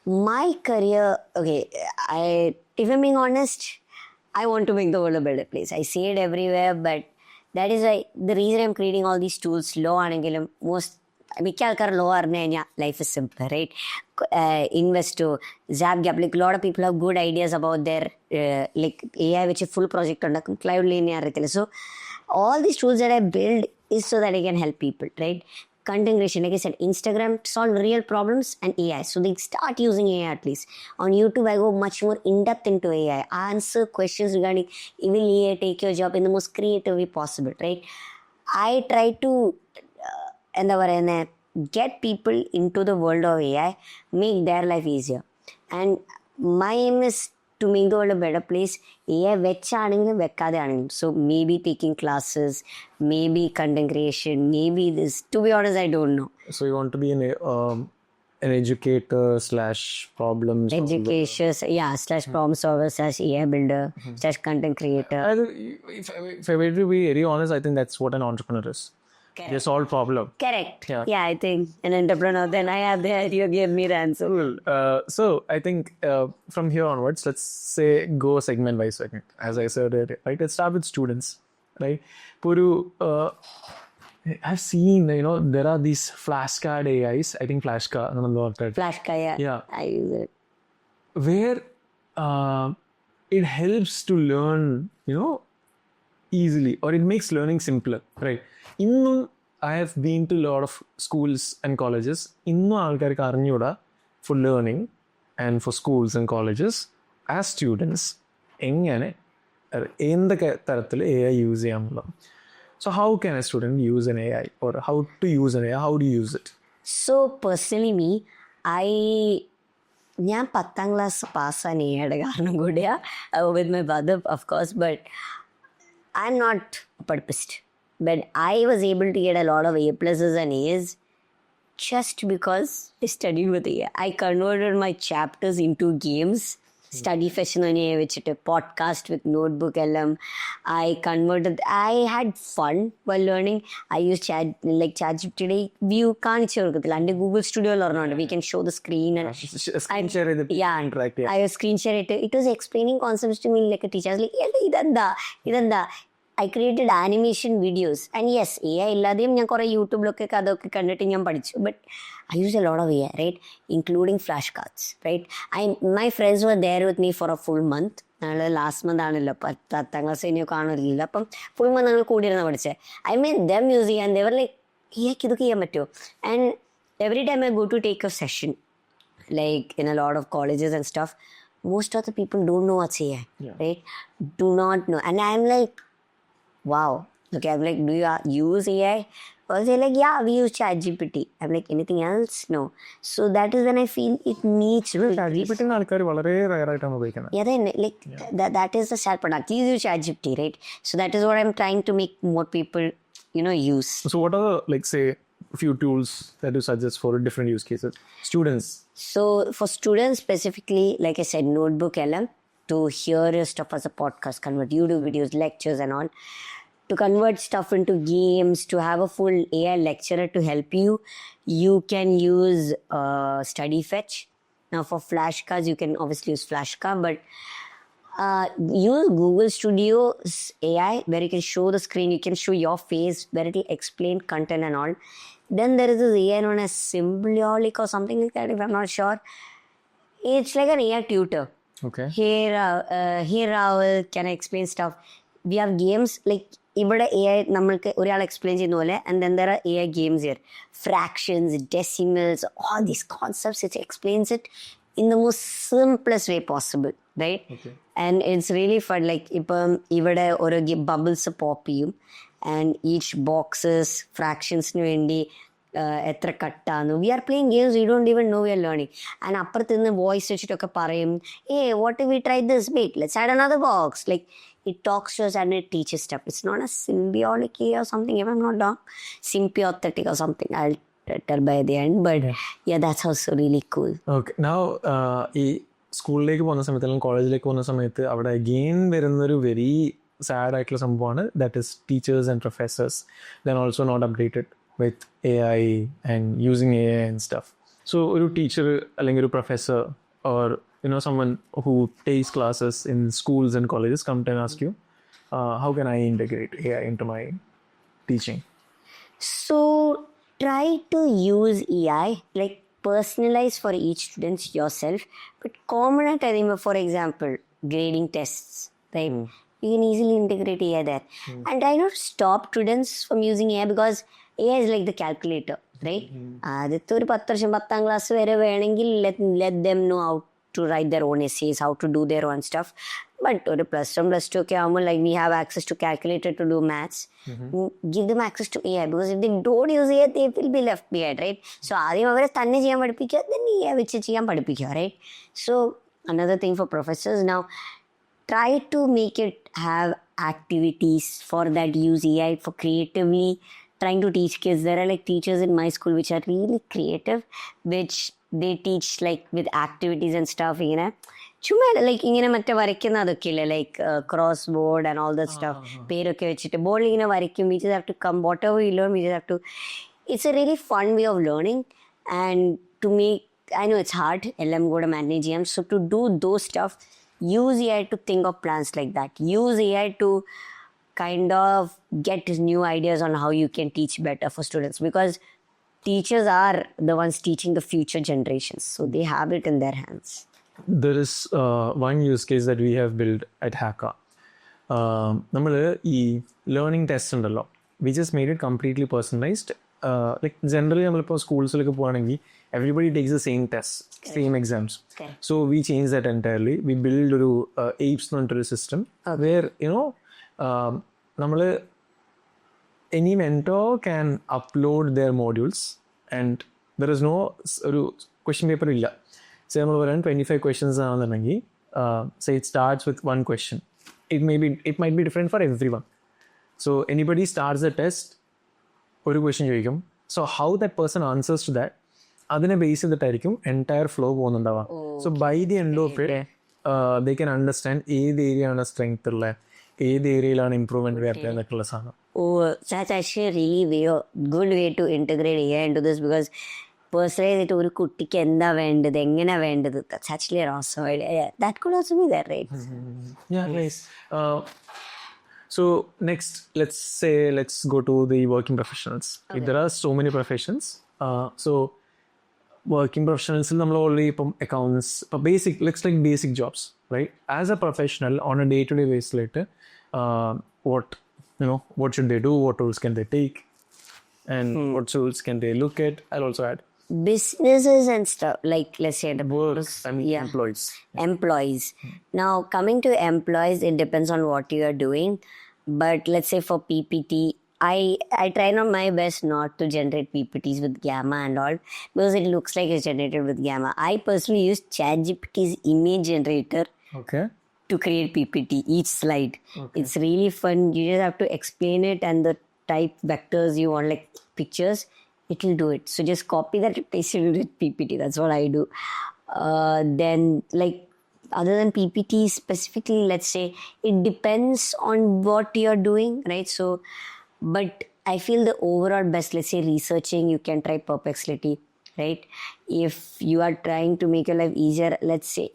My career, okay, if I'm being honest, I want to make the world a better place. I see it everywhere, but that is why the reason I'm creating all these tools, law ആണെങ്കിലും മിക്ക ആൾക്കാർ law അറിഞ്ഞു കഴിഞ്ഞാൽ life is simple right ഇൻവെസ്റ്റോ സാപ്പ് ഗ്യാപ്പ് like lot of people have good ideas about their like AI വെച്ച് full project ഉണ്ടാക്കും ക്ലൗഡ് ലീനിയർ അറിയത്തില്ല so all these tools that I build is so that I can help people, right? Content creation, like I said, Instagram solve real problems and AI. So they start using AI at least. On YouTube, I go much more in-depth into AI. I answer questions regarding, will AI take your job in the most creative way possible, right? I try to get people into the world of AI, make their life easier. And my aim is to make the world a better place. AI വെച്ചാണെങ്കിലും വെക്കാതെ ആണെങ്കിലും. So maybe taking classes, maybe content creation, maybe this. To be honest, I don't know. So you want to be an educator slash problem solver. Education, yeah, slash problem solver, slash AI builder, slash content creator. If I were to be very honest, I think that's what an entrepreneur is. Correct. They solve problem. Correct. Yeah. Yeah, I think an entrepreneur. Then I have the idea. Give me the answer. Cool. So I think from here onwards, let's say go segment by segment. As I said earlier, right? Let's start with students, right? Puru, I've seen, there are these flashcard AIs. I think flashcard. I don't know what that. Flashcard, yeah. Yeah. I use it. Where it helps to learn, easily, or it makes learning simpler, right? I have been to a lot of schools and colleges. ആൾക്കാർക്ക് അറിഞ്ഞൂടാ for learning and for schools and colleges as students എങ്ങനെ എന്തൊക്കെ തരത്തിൽ AI use ചെയ്യാമെന്നുള്ളത്. So how can a student use an AI, or how to use an AI? How do you use it? So personally me, ഞാൻ 10th class പാസ്സാൻ AI കാരണം കൂടിയാ with my brother of course, but I'm not a purposed. But I was able to get a lot of A pluses and A's just because I studied with AI. I converted my chapters into games. Study session on AI, which is a podcast with notebook LM. I had fun while learning. I used ChatGPT. View can't show it. Under Google Studio or not. We can show the screen and Screen share it. yeah, Interact. Yeah. I was screen share it. It was explaining concepts to me like a teacher. I was like, idanda. I created animation videos. And yes, AI illadeyum ഞാൻ കുറേ യൂട്യൂബിലൊക്കെ അതൊക്കെ കണ്ടിട്ട് ഞാൻ പഠിച്ചു. But I used a lot of AI, right? Including flashcards, right? My friends were there with me for a full month. ഞങ്ങൾ last month ആണല്ലോ 10th class ഇനിയോ കാണുന്നില്ല. അപ്പം ഫുൾ മന്ത് ഞങ്ങൾ കൂടിയിരുന്ന പഠിച്ചത്. I made them use AI and they were like, AI ഇതൊക്കെ ചെയ്യാൻ പറ്റുമോ? And every time I go to take a session, like in a lot of colleges and stuff, most of the people don't know what's AI, right? Do not know. And I'm like, wow. Okay, I'm like, do you use AI? Or they're like, yeah, we use ChatGPT. I'm like, anything else? No. So that is when I feel it needs. ChatGPT ആൾക്കാർ വളരെ rare ആയിട്ടാണ് ഉപയോഗിക്കുന്നത്. Yeah, then like that is the sad product. You use ChatGPT, right? So that is what I'm trying to make more people, use. So what are say a few tools that you suggest for different use cases? Students. So for students specifically, like I said, Notebook LM to hear your stuff as a podcast, convert YouTube videos, lectures and all. To convert stuff into games, to have a full AI lecturer to help you, you can use Study Fetch. Now for flashcards, you can obviously use flashcard, but use Google Studio's AI where you can show the screen, you can show your face, where it will explain content and all. Then there is this AI known as Symbolic or something like that, if I'm not sure. It's like an AI tutor. Okay. Here Raul, can I explain stuff? We have games like ഇവിടെ AI നമ്മൾക്ക് ഒരാൾ explain ചെയ്യുന്ന പോലെ and then there are AI games here. Fractions, decimals, all these concepts, it explains it in the most simplest way possible, right? Okay. And it's really fun. Like ഇപ്പം ഇവിടെ ഒരു bubbles pop ചെയ്യും and each boxes fractionsന് വേണ്ടി എത്ര കട്ടാന്ന്. We are playing games we don't even know we are learning. And അപ്പുറത്ത് നിന്ന് വോയിസ് വെച്ചിട്ടൊക്കെ പറയും, what we try this wait let's add another box. Like it talks to us and it teaches stuff. It's not a symbiotic or something, if I'm not wrong. Symbiotic or something. I'll tell by the end. But yeah, that's also really cool. Okay. Now, ഈ സ്കൂളിലേക്ക് പോകുന്ന സമയത്ത് അല്ലെങ്കിൽ കോളേജിലേക്ക് പോകുന്ന സമയത്ത് അവിടെ again വരുന്നൊരു വെരി sad ആയിട്ടുള്ള സംഭവമാണ്. That is teachers and professors then also not updated with AI and using AI and stuff. So ഒരു teacher അല്ലെങ്കിൽ ഒരു professor or someone who takes classes in schools and colleges come and ask you, how can I integrate AI into my teaching? So try to use AI, like personalize for each student yourself, but common at, I think, for example, grading tests, right? You can easily integrate AI there. And I not stop students from using AI because AI is like the calculator, right? ആദ്യത്തെ ഒരു 10 വർഷം 10th class വരെ വേണമെങ്കിൽ let them know how to write their own essays, how to do their own stuff. But ഒരു +1 +2 ഒക്കെ ആകുമ്പോൾ like we have access to calculator to do maths. Give them access to AI because if they don't use AI, they will be left behind, right? So ആദ്യം അവരെ തന്നെ ചെയ്യാൻ പഠിപ്പിക്കുക, then AI വെച്ച് ചെയ്യാൻ പഠിപ്പിക്കുക, right? So another thing for professors now, try to make it have activities for that use AI for creatively trying to teach kids. There are like teachers in my school which are really creative, which they teach like with activities and stuff, ചുമ്മാ like ഇങ്ങനെ മറ്റേ വരയ്ക്കുന്ന അതൊക്കെ ഇല്ലേ, like cross board and all that stuff, പേരൊക്കെ വെച്ചിട്ട് ബോർഡിൽ ഇങ്ങനെ വരയ്ക്കും. We just have to come whatever you learn, we just have to, it's a really fun way of learning and to make, I know it's hard എല്ലാം കൂടെ manage ചെയ്യാം. സോ ടു ഡു ദോസ് സ്റ്റഫ്, use AI to think of plans like that. Use AI to kind of get new ideas on how you can teach better for students, because teachers are the ones teaching the future generations, so they have it in their hands. There is one use case that we have built at Hacka. നമ്മൾ ഈ learning test ഉണ്ടല്ലോ, we just made it completely personalized. Like generally നമ്മളിപ്പോൾ സ്കൂൾസിലൊക്കെ പോവുകയാണെങ്കിൽ everybody takes the same tests, same exams. So we changed that entirely. We build ഒരു apes എന്ന് പറഞ്ഞിട്ടൊരു system where നമ്മൾ any mentor can upload their modules and there is no ഒരു question paper ഇല്ല. So നമ്മൾ പറയാൻ 25 questions ആണെന്നുണ്ടെങ്കിൽ say it starts with one question. It might be different for everyone. So anybody starts the test, ഒരു question ചോദിക്കും. So how that person answers to that, അതിനെ base ചെയ്തിട്ടായിരിക്കും entire flow പോകുന്നുണ്ടാവുക. So by the end of it they can understand ഏത് ഏരിയയാണ് strength ഉള്ളത്, ഏത് ഏരിയയിലാണ് ഇംപ്രൂവ്മെന്റ് വരേണ്ടത് എന്നൊക്കെയുള്ള സാധനം. That's actually a really good way to integrate AI into this, because personalise ആയിട്ട് ഒരു കുട്ടിക്ക് എന്താ വേണ്ടത്, എങ്ങനെ വേണ്ടത്, that's actually an awesome idea. That could also be there, right? Yeah, nice. So next, let's go to the working professionals. Okay. There are so many professions. So working professionals, നമ്മൾ already ഇപ്പം accounts, ഇപ്പം looks like basic jobs, right? As a professional on a day-to-day basis, what should they do? What tools can they take? And what tools can they look at? I'll also add businesses and stuff, like let's say the works, employees. Now coming to employees, it depends on what you are doing, but let's say for PPT, I try not my best not to generate PPTs with Gamma and all, because it looks like it's generated with Gamma. I personally use ChatGPT's image generator to create PPT, each slide. It's really fun. You just have to explain it and the type vectors you want, like pictures, it will do it. So just copy that and paste it with PPT. That's what I do. Then like other than PPT specifically, let's say it depends on what you're doing, right? So but I feel the overall best, let's say researching, you can try Perplexity, right? If you are trying to make your life easier, let's say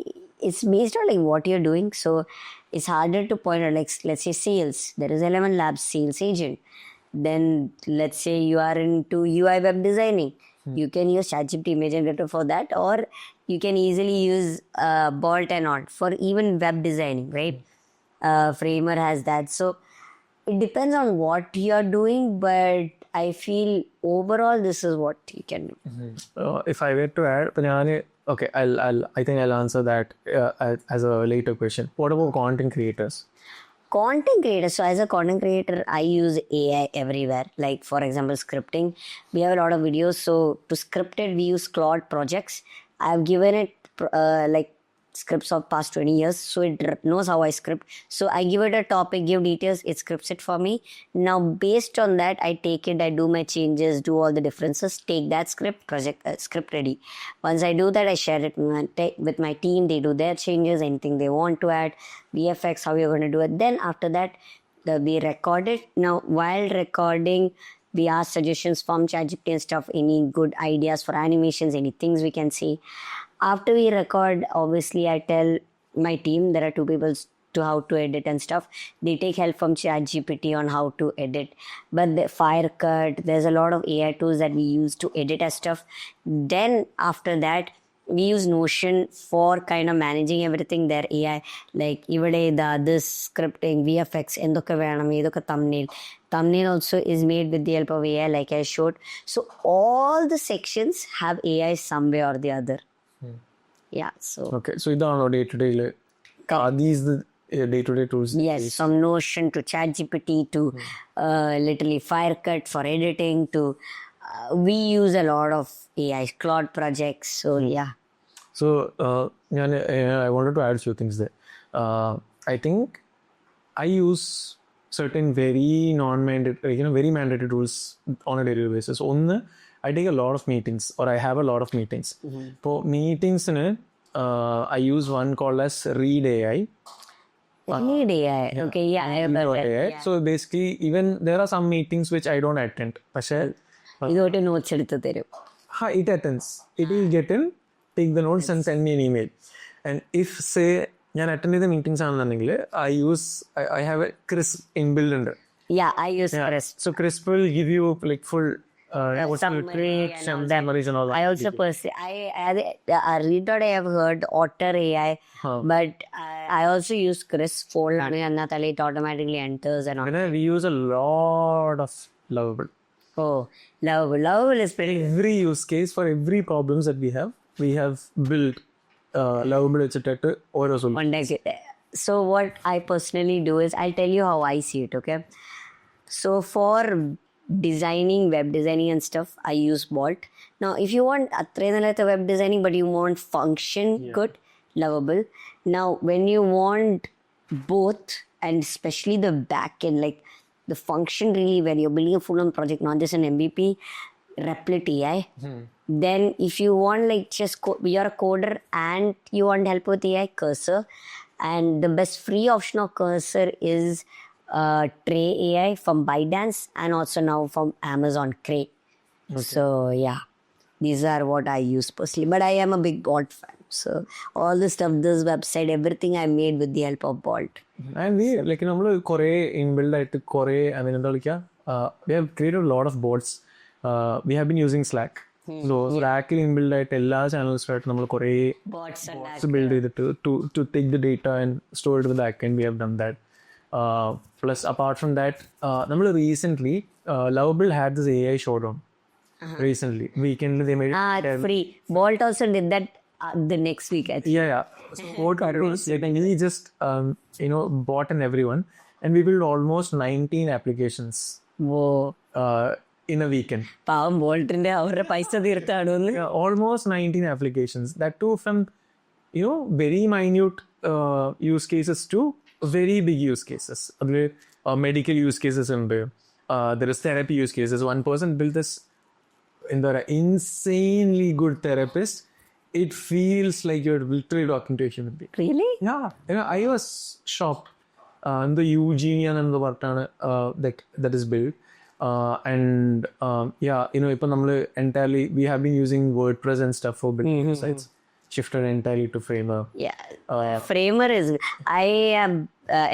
it's based on like what you're doing, so it's harder to point out, like let's say sales, there is 11 Labs sales agent. Then let's say you are into UI web designing, you can use ChatGPT image generator for that, or you can easily use Bolt and all for even web designing, right? Framer has that. So it depends on what you are doing, but I feel overall this is what you can do. If I were to add, okay, I think I'll answer that as a later question. What about content creators? Content creators. So as a content creator, I use AI everywhere. Like for example, scripting. We have a lot of videos. So to script it, we use Claude projects. I've given it like scripts of past 20 years, so it knows how I script. So I give it a topic, give details, it scripts it for me. Now based on that, I take it, I do my changes, do all the differences, take that script ready. Once I do that, I share it with my team. They do their changes, anything they want to add, VFX, how you're going to do it. Then after that, we record it. Now while recording, we ask suggestions from ChatGPT and stuff, any good ideas for animations, any things we can see. After we record, obviously I tell my team, there are 2 people to how to edit and stuff. They take help from ChatGPT on how to edit. But the Firecut, there's a lot of AI tools that we use to edit and stuff. Then after that, we use Notion for kind of managing everything there, AI. Like, this scripting, VFX, endoka venam, edoka thumbnail. Thumbnail also is made with the help of AI, like I showed. So all the sections have AI some way or the other. Yeah, so. Okay, so ഇതാണോ day to day? Are these the day-to-day tools? Yes, from Notion to ChatGPT to literally Firecut for editing to we use a lot of AI cloud projects. So yeah. So I wanted to add a few things there. I think I use certain very non-mandatory, very mandatory tools on a daily basis. One, I take a lot of meetings, or I have a lot of meetings. For meetings, I use one called as Read AI. Read AI. Okay, yeah. I have AI. yeah. So basically, even there are some meetings which I don't attend. ഇതോട്ട് notes എടുത്ത് തരും. It attends. It will get in, take the notes and send me an email. And if, say, ഞാൻ attend ചെയ്ത meetings ആണെന്നുണ്ടെങ്കിൽ I have a Crisp inbuilt ഉണ്ട്. Yeah, I use Crisp. So Crisp will give you like full summaries and all that. I also I have heard Otter AI, but I also use Crisp Fold and it automatically enters and all. And we use a lot of Lovable. Oh, Lovable is pretty. Every use case for every problems that we have built Lovable etc. or a solution. So what I personally do is, I'll tell you how I see it, okay? So for web designing and stuff, I use Bolt. Now if you want web designing but you want function good, Lovable. Now when you want both, and especially the back end, like the function really, where you're building a full-on project, not just an MVP, Replit AI. Then if you want like just you're a coder and you want help with AI, Cursor. And the best free option of Cursor is Tray AI from ByteDance, and also now from Amazon Cray. So yeah, these are what I use personally. But I am a big Bolt fan. So all the stuff, this website, everything I made with the help of Bolt. And we like നമ്മൾ കുറേ inbuilt ആയിട്ട് കുറേ എന്താ വിളിക്കുക, we have created a lot of bots. We have been using Slack. So Slackൽ inbuilt ആയിട്ട് എല്ലാ ചാനൽസിലായിട്ട് നമ്മൾ കുറേ bots build ചെയ്തിട്ട് to take the data and store it with the backend. We have done that. Plus apart from that, നമ്മൾ recently Lovable had this AI showdown. Recently weekend they made it free. Bolt also did that the next week, I think. Yeah. So what I was we just bought and everyone, and we built almost 19 applications. Whoa. In a weekend. പാവം ബോൾട്ടിന്റെ അവരുടെ പൈസ തീർത്താണോന്ന്. Almost 19 applications. That too from very minute use cases to very big use cases. Medical use cases ഉണ്ട്. There is therapy use cases. One person built this insanely good therapist. It feels like you're literally talking to a human being. Really? Yeah. I was shocked. The Eugenian and the Vartana that is built. And ഇപ്പം നമ്മൾ entirely we have been using WordPress and stuff for building websites. Shifted entirely to Framer. Yeah. Framer is, I am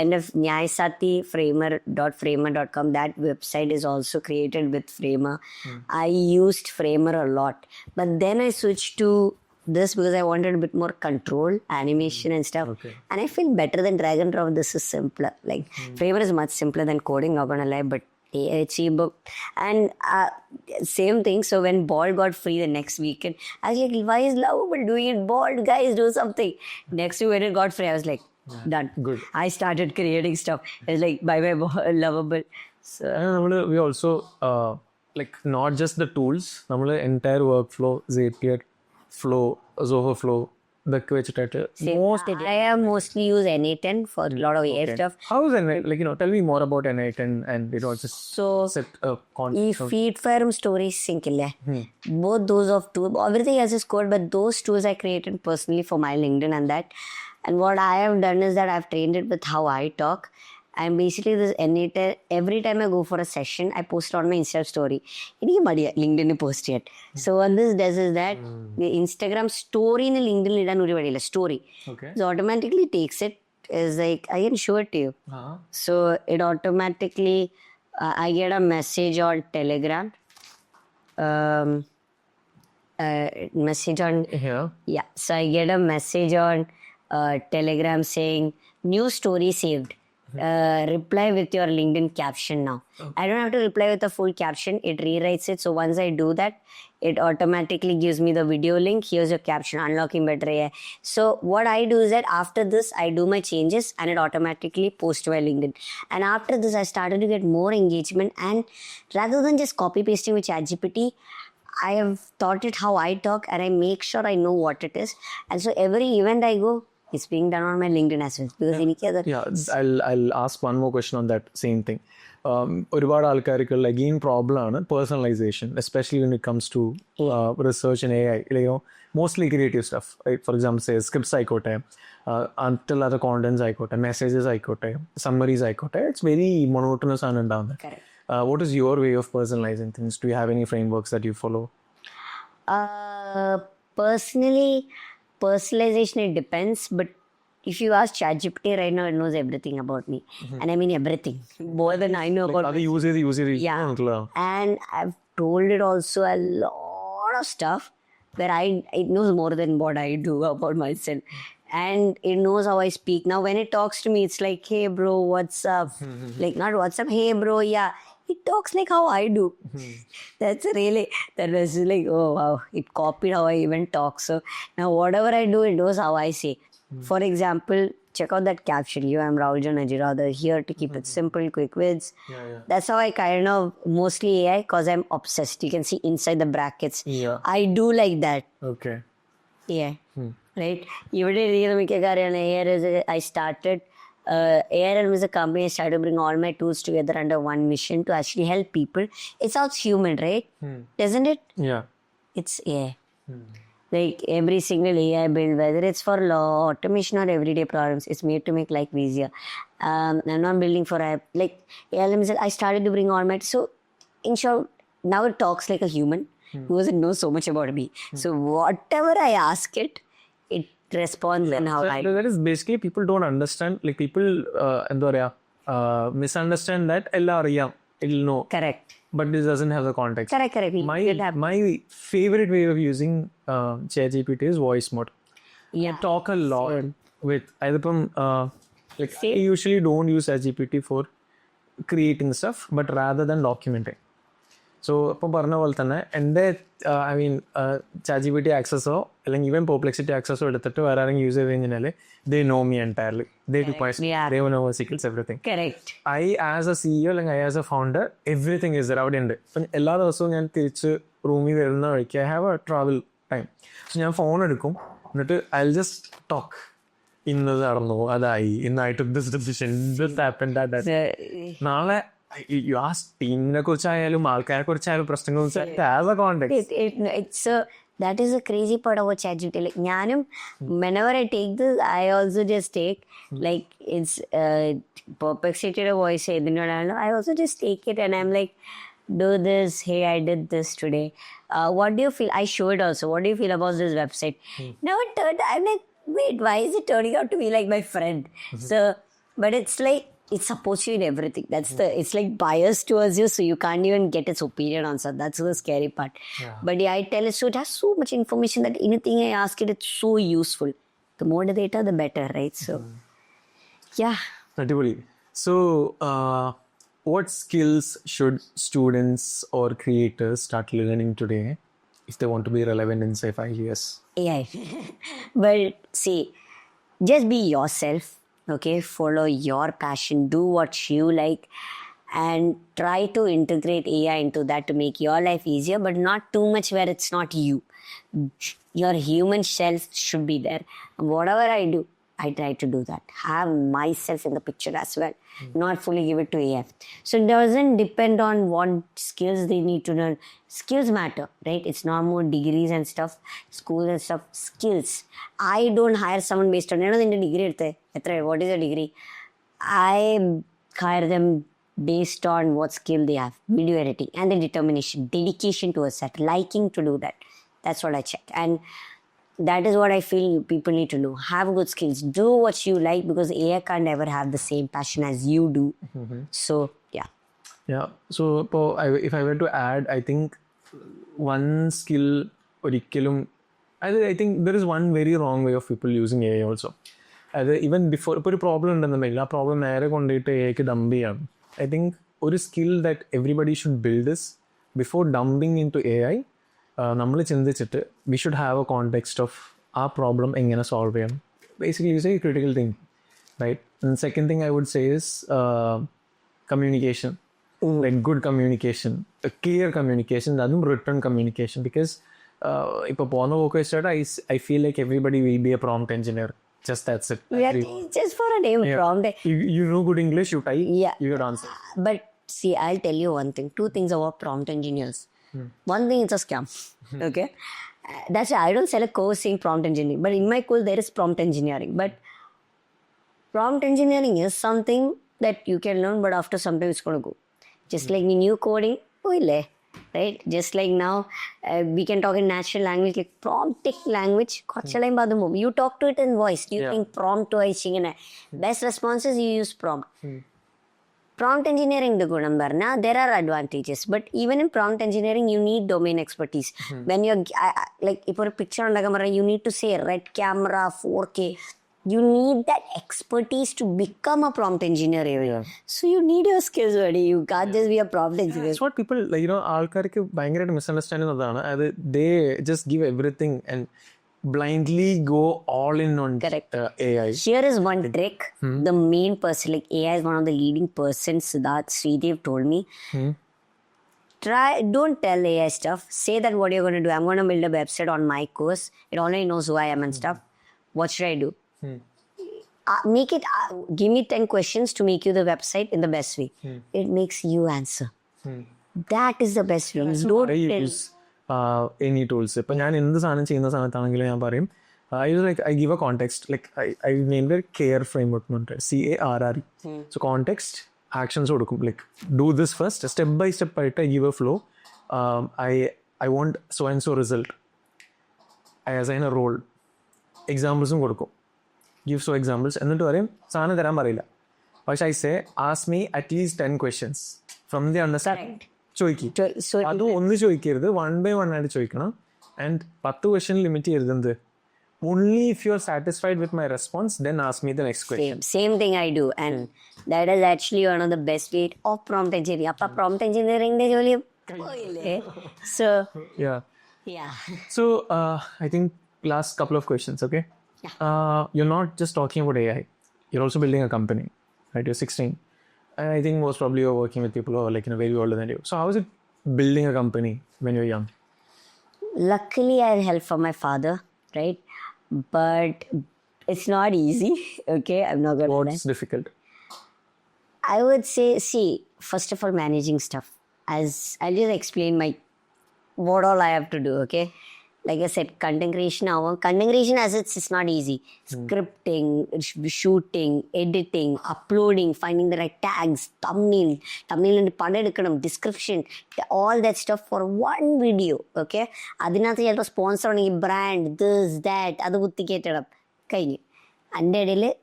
end of Nyayasati framer.framer.com. That website is also created with Framer. I used Framer a lot, but then I switched to this because I wanted a bit more control, animation and stuff. Okay. And I feel better than drag and drop. This is simpler. Like Framer is much simpler than coding, not gonna lie, but it's ebook. And same thing. So when Bolt got free the next weekend, I was like, why is Lovable doing it? Bolt, guys, do something. Next week when it got free, I was like, done. Good. I started creating stuff. It's like, bye Lovable. So we also like not just the tools, entire workflow, Zapier flow, Zoho flow, ഇതൊക്കെ വെച്ചിട്ടായിട്ട് I mostly use N8N for a lot of AI stuff. How is N8? Like, tell me more about N8 and just So, set a ഈ context. feed firm stories sync ഇല്ലേ? Both those of two, everything else is code, but those tools I created personally for my LinkedIn and that. And what I have done is that I've trained it with how I talk. And basically this N8, every time I go for a session, I post on my Insta story. എനിക്ക് മടിയാ LinkedIn post ചെയ്യാൻ. So what this does is that the Instagram story in LinkedIn ഇടാൻ ഒരു വഴിയില്ല, story. Okay. So automatically takes it, is like, I can show it to you. So it automatically, I get a message on Telegram. Message on, Yeah. yeah. So I get a message on Telegram saying, new story saved. Reply with your LinkedIn caption now. I don't have to reply with a full caption. It rewrites it. So once I do that, it automatically gives me the video link. Here's your caption. Unlocking better AI. So what I do is that after this, I do my changes and it automatically posts to my LinkedIn. And after this, I started to get more engagement. And rather than just copy pasting with ChatGPT, I have taught it how I talk and I make sure I know what it is. And so every event I go, it's being done on my LinkedIn as well. Because any other. Yeah, I'll ask one more question on that same thing. ഒരുപാട് ആൾക്കാർക്ക് again problem ആണ് personalisation, especially when it comes to research in AI. Mostly creative stuff. For example scripts ആയിക്കോട്ടെ, മറ്റുള്ള contents ആയിക്കോട്ടെ, messages ആയിക്കോട്ടെ, summaries ആയിക്കോട്ടെ, it's very monotonous ആണ് ഉണ്ടാകുന്നത്. What is your way of personalizing things? Do you have any frameworks that you follow? Personally, personalization, it depends. But if you ask ChatGPT right now, it knows everything about me. And I mean everything. More than I know about അത് use ചെയ്ത് Yeah. And I've told it also a lot of stuff where it knows more than what I do about myself. And it knows how I speak. Now, when it talks to me, it's like, hey, bro, what's up? Like, not what's up, hey, bro, yeah. It talks like how I do. That was like, oh, wow. It copied how I even talk. So now whatever I do, it knows how I say. For example, check out that caption. I'm Raul John, here to keep it simple, quick wits. That's how I kind of, mostly AI, because I'm obsessed. You can see inside the brackets. Yeah. I do like that. Okay. Yeah. Right? I started, ARM is a company. I started to bring all my tools together under one mission to actually help people. It sounds human, right? Doesn't it? Yeah. It's AI. Like every single AI build, whether it's for law, automation, or everyday problems, it's made to make life easier. I'm not building for app. Like ALM is, I started to bring all my. So, in short, now it talks like a human who doesn't know so much about me. So whatever I ask it, it responds and how I. That is basically people don't understand. Like people, എന്താ പറയാ, misunderstand that എല്ലാം അറിയാം, it'll know. Correct. But this doesn't have the context. Correct. My favorite way of using ChatGPT is voice mode. Yeah. I talk a lot with either like I usually don't use ChatGPT for creating stuff, but rather than documenting. So ഇപ്പം പറഞ്ഞ പോലെ തന്നെ എൻ്റെ I mean ChatGPT ആക്സസോ അല്ലെങ്കിൽ even Perplexity ആക്സസോ എടുത്തിട്ട് വേറെ ആരെങ്കിലും use ചെയ്ത് കഴിഞ്ഞാൽ they know me entirely. They do my they know my secrets, everything. Correct. I as a CEO അല്ലെങ്കിൽ I as a founder, everything is there. അവിടെ ഉണ്ട്. ഇപ്പം എല്ലാ ദിവസവും ഞാൻ തിരിച്ച് റൂമിൽ വരുന്ന വഴിക്ക് I have a travel time. So ഞാൻ ഫോൺ എടുക്കും, എന്നിട്ട് I'll just talk. ഇന്നത് നടന്നു, അതായി, ഇന്ന് I took this decision, this happened, that. നാളെ you ask ടീമിനെ കുറിച്ചായാലും ആൾക്കാരെ കുറിച്ചായാലും പ്രശ്നങ്ങളെ കുറിച്ചായാലും have a context. It's that is the crazy part about ChatGPT. Like, whenever I take this, I also just take, like, it's perplexity voice. I also just take it and I'm like, do this. Hey, I did this today. What do you feel? I show it also. What do you feel about this website? Now it turned, I'm like, wait, why is it turning out to be like my friend? So, but it's like, it's supposed to in everything. It's like biased towards you, so you can't even get its opinion on stuff. That's the scary part. But yeah, I tell it, so it has so much information that anything I ask it, it's so useful. The more the data, the better, right? So, yeah. Naturally. So, what skills should students or creators start learning today if they want to be relevant in, say, 5 years? AI. Well, see, just be yourself. Okay, follow your passion, do what you like, and try to integrate AI into that to make your life easier, but not too much where it's not you. Your human self should be there. Whatever I do, I try to do that. Have myself in the picture as well. Not fully give it to AI. So it doesn't depend on what skills they need to learn. Skills matter, right? It's not more degrees and stuff, schools and stuff. Skills. I don't hire someone based on, degree. What is a degree? I hire them based on what skill they have, video editing, and the determination, dedication to a set, liking to do that. That's what I check. And that is what I feel people need to know. Have good skills. Do what you like, because AI can't ever have the same passion as you do. So, yeah. Yeah. So, if I were to add, I think one skill, I think there is one very wrong way of people using AI also. Even before, a problem in problem I think one skill that everybody should build is, before dumping into AI, we should have a context of our problem and solve it. Basically, you say critical thinking, right? And second thing I would say is communication, like good communication, a clear communication, written communication. Because if I feel like everybody will be a prompt engineer. Just that's it. Just for a name, prompt. You know good English, you type, you get answer. But see, I'll tell you one thing. Two things about prompt engineers. One thing, it's a scam. Okay? That's why I don't sell a course saying prompt engineering. But in my course, there is prompt engineering. But prompt engineering is something that you can learn, but after some time it's going to go. Just like new coding, right? Just like now, we can talk in natural language, like prompting language. You talk to it in voice. You think prompt to best responses, you use prompt. Prompt engineering, there are advantages, but even in prompt engineering, you need domain expertise. When you're like, if a picture on the camera, you need to say red camera, 4K. You need that expertise to become a prompt engineer. So you need your skills already. You can't just be a prompt engineer. That's what people, misunderstand. They just give everything and blindly go all in on AI. Here is one trick. The main person, like AI is one of the leading persons that Sridev told me. Don't tell AI stuff. Say that what you're going to do. I'm going to build a website on my course. It already knows who I am and stuff. What should I do? Give me 10 questions to make you the website in the best way. It makes you answer. That is the best way. Don't tell. Any tools. I give a context. Like I named it CARE framework. CARRE. So context, actions, like do this first. Step by step, I give a flow. I want so and so result. I assign a role. Examples give so examples and then I say ask me at least 10 questions from the understanding. So one by one and 10 question limit. Only if you're satisfied with my response, then ask me the next question. Same thing I do, and that is actually one of the best ways of prompt engineering. Prompt engineering so yeah. So I think last couple of questions, okay? You're not just talking about AI. You're also building a company, right? You're 16. And I think most probably you're working with people who are very older than you. So how is it building a company when you're young? Luckily, I had help from my father, right? But it's not easy, okay? I'm not going to What's difficult? I would say, first of all, managing stuff. As I'll just explain what all I have to do, okay? Like I said, content creation as it's not easy. Scripting, shooting, editing, uploading, finding the right tags, thumbnail and description, all that stuff for one video, okay? Adinathu you have to sponsor a brand, this, that, adu and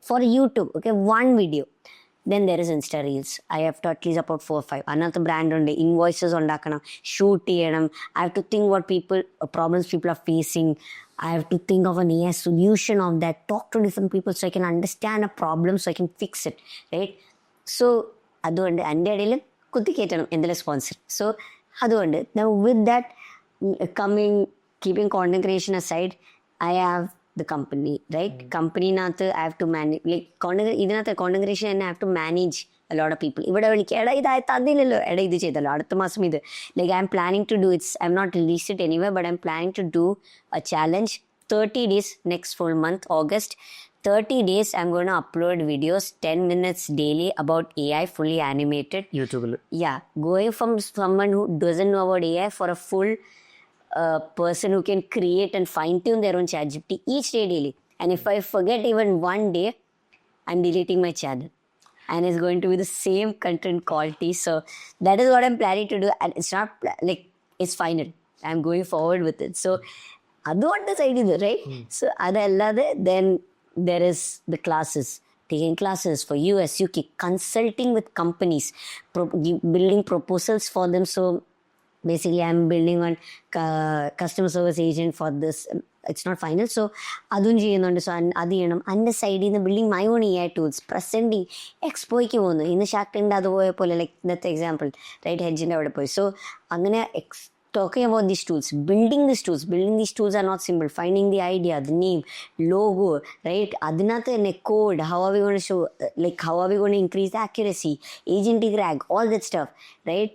for YouTube, okay, one video. Then there is Insta Reels. I have to at least about 4 or 5. Another brand on the invoices on Dakanam, shoot I have to think what problems people are facing. I have to think of an AI solution of that. Talk to different people so I can understand a problem so I can fix it. Right? So, adu and kutti sponsor. So, now with that keeping content creation aside, I have the company, right? Company nath I have to manage, like ഇതിനകത്ത് congregation തന്നെ I have to manage a lot of people. ഇവിടെ വിളിക്കുക എടാ ഇത് തന്നില്ലല്ലോ, എടാ ഇത് ചെയ്തല്ലോ, അടുത്ത മാസം ഇത്. Like I'm planning to do, I'm not released it anywhere, but I'm planning to do a challenge 30 days next full month, August. 30 days I'm going to upload videos 10 minutes daily about AI, fully animated. YouTube. Yeah, going from someone who doesn't know about AI for a full person who can create and fine tune their own ChatGPT each day daily. And if I forget even one day, I'm deleting my channel. And it's going to be the same content quality. So that is what I'm planning to do. And it's not like it's final. I'm going forward with it. So that's the idea, right? So then there is the classes. Taking classes for US, UK, consulting with companies, building proposals for them. So basically I'm building one customer service agent for this. It's not final. So adun cheyyunnundu. So adu cheyanam. And the side in building my own AI tools, presenting expo ku povunu. In Shark Tank adu poya pole, like that example, right? Hedge inde avade poi. So angane talking about these tools, building these tools are not simple. Finding the idea, the name, logo, right? Adinathu in a code, how are we going to show, like how are we going to increase the accuracy, agentic RAG, all that stuff, right?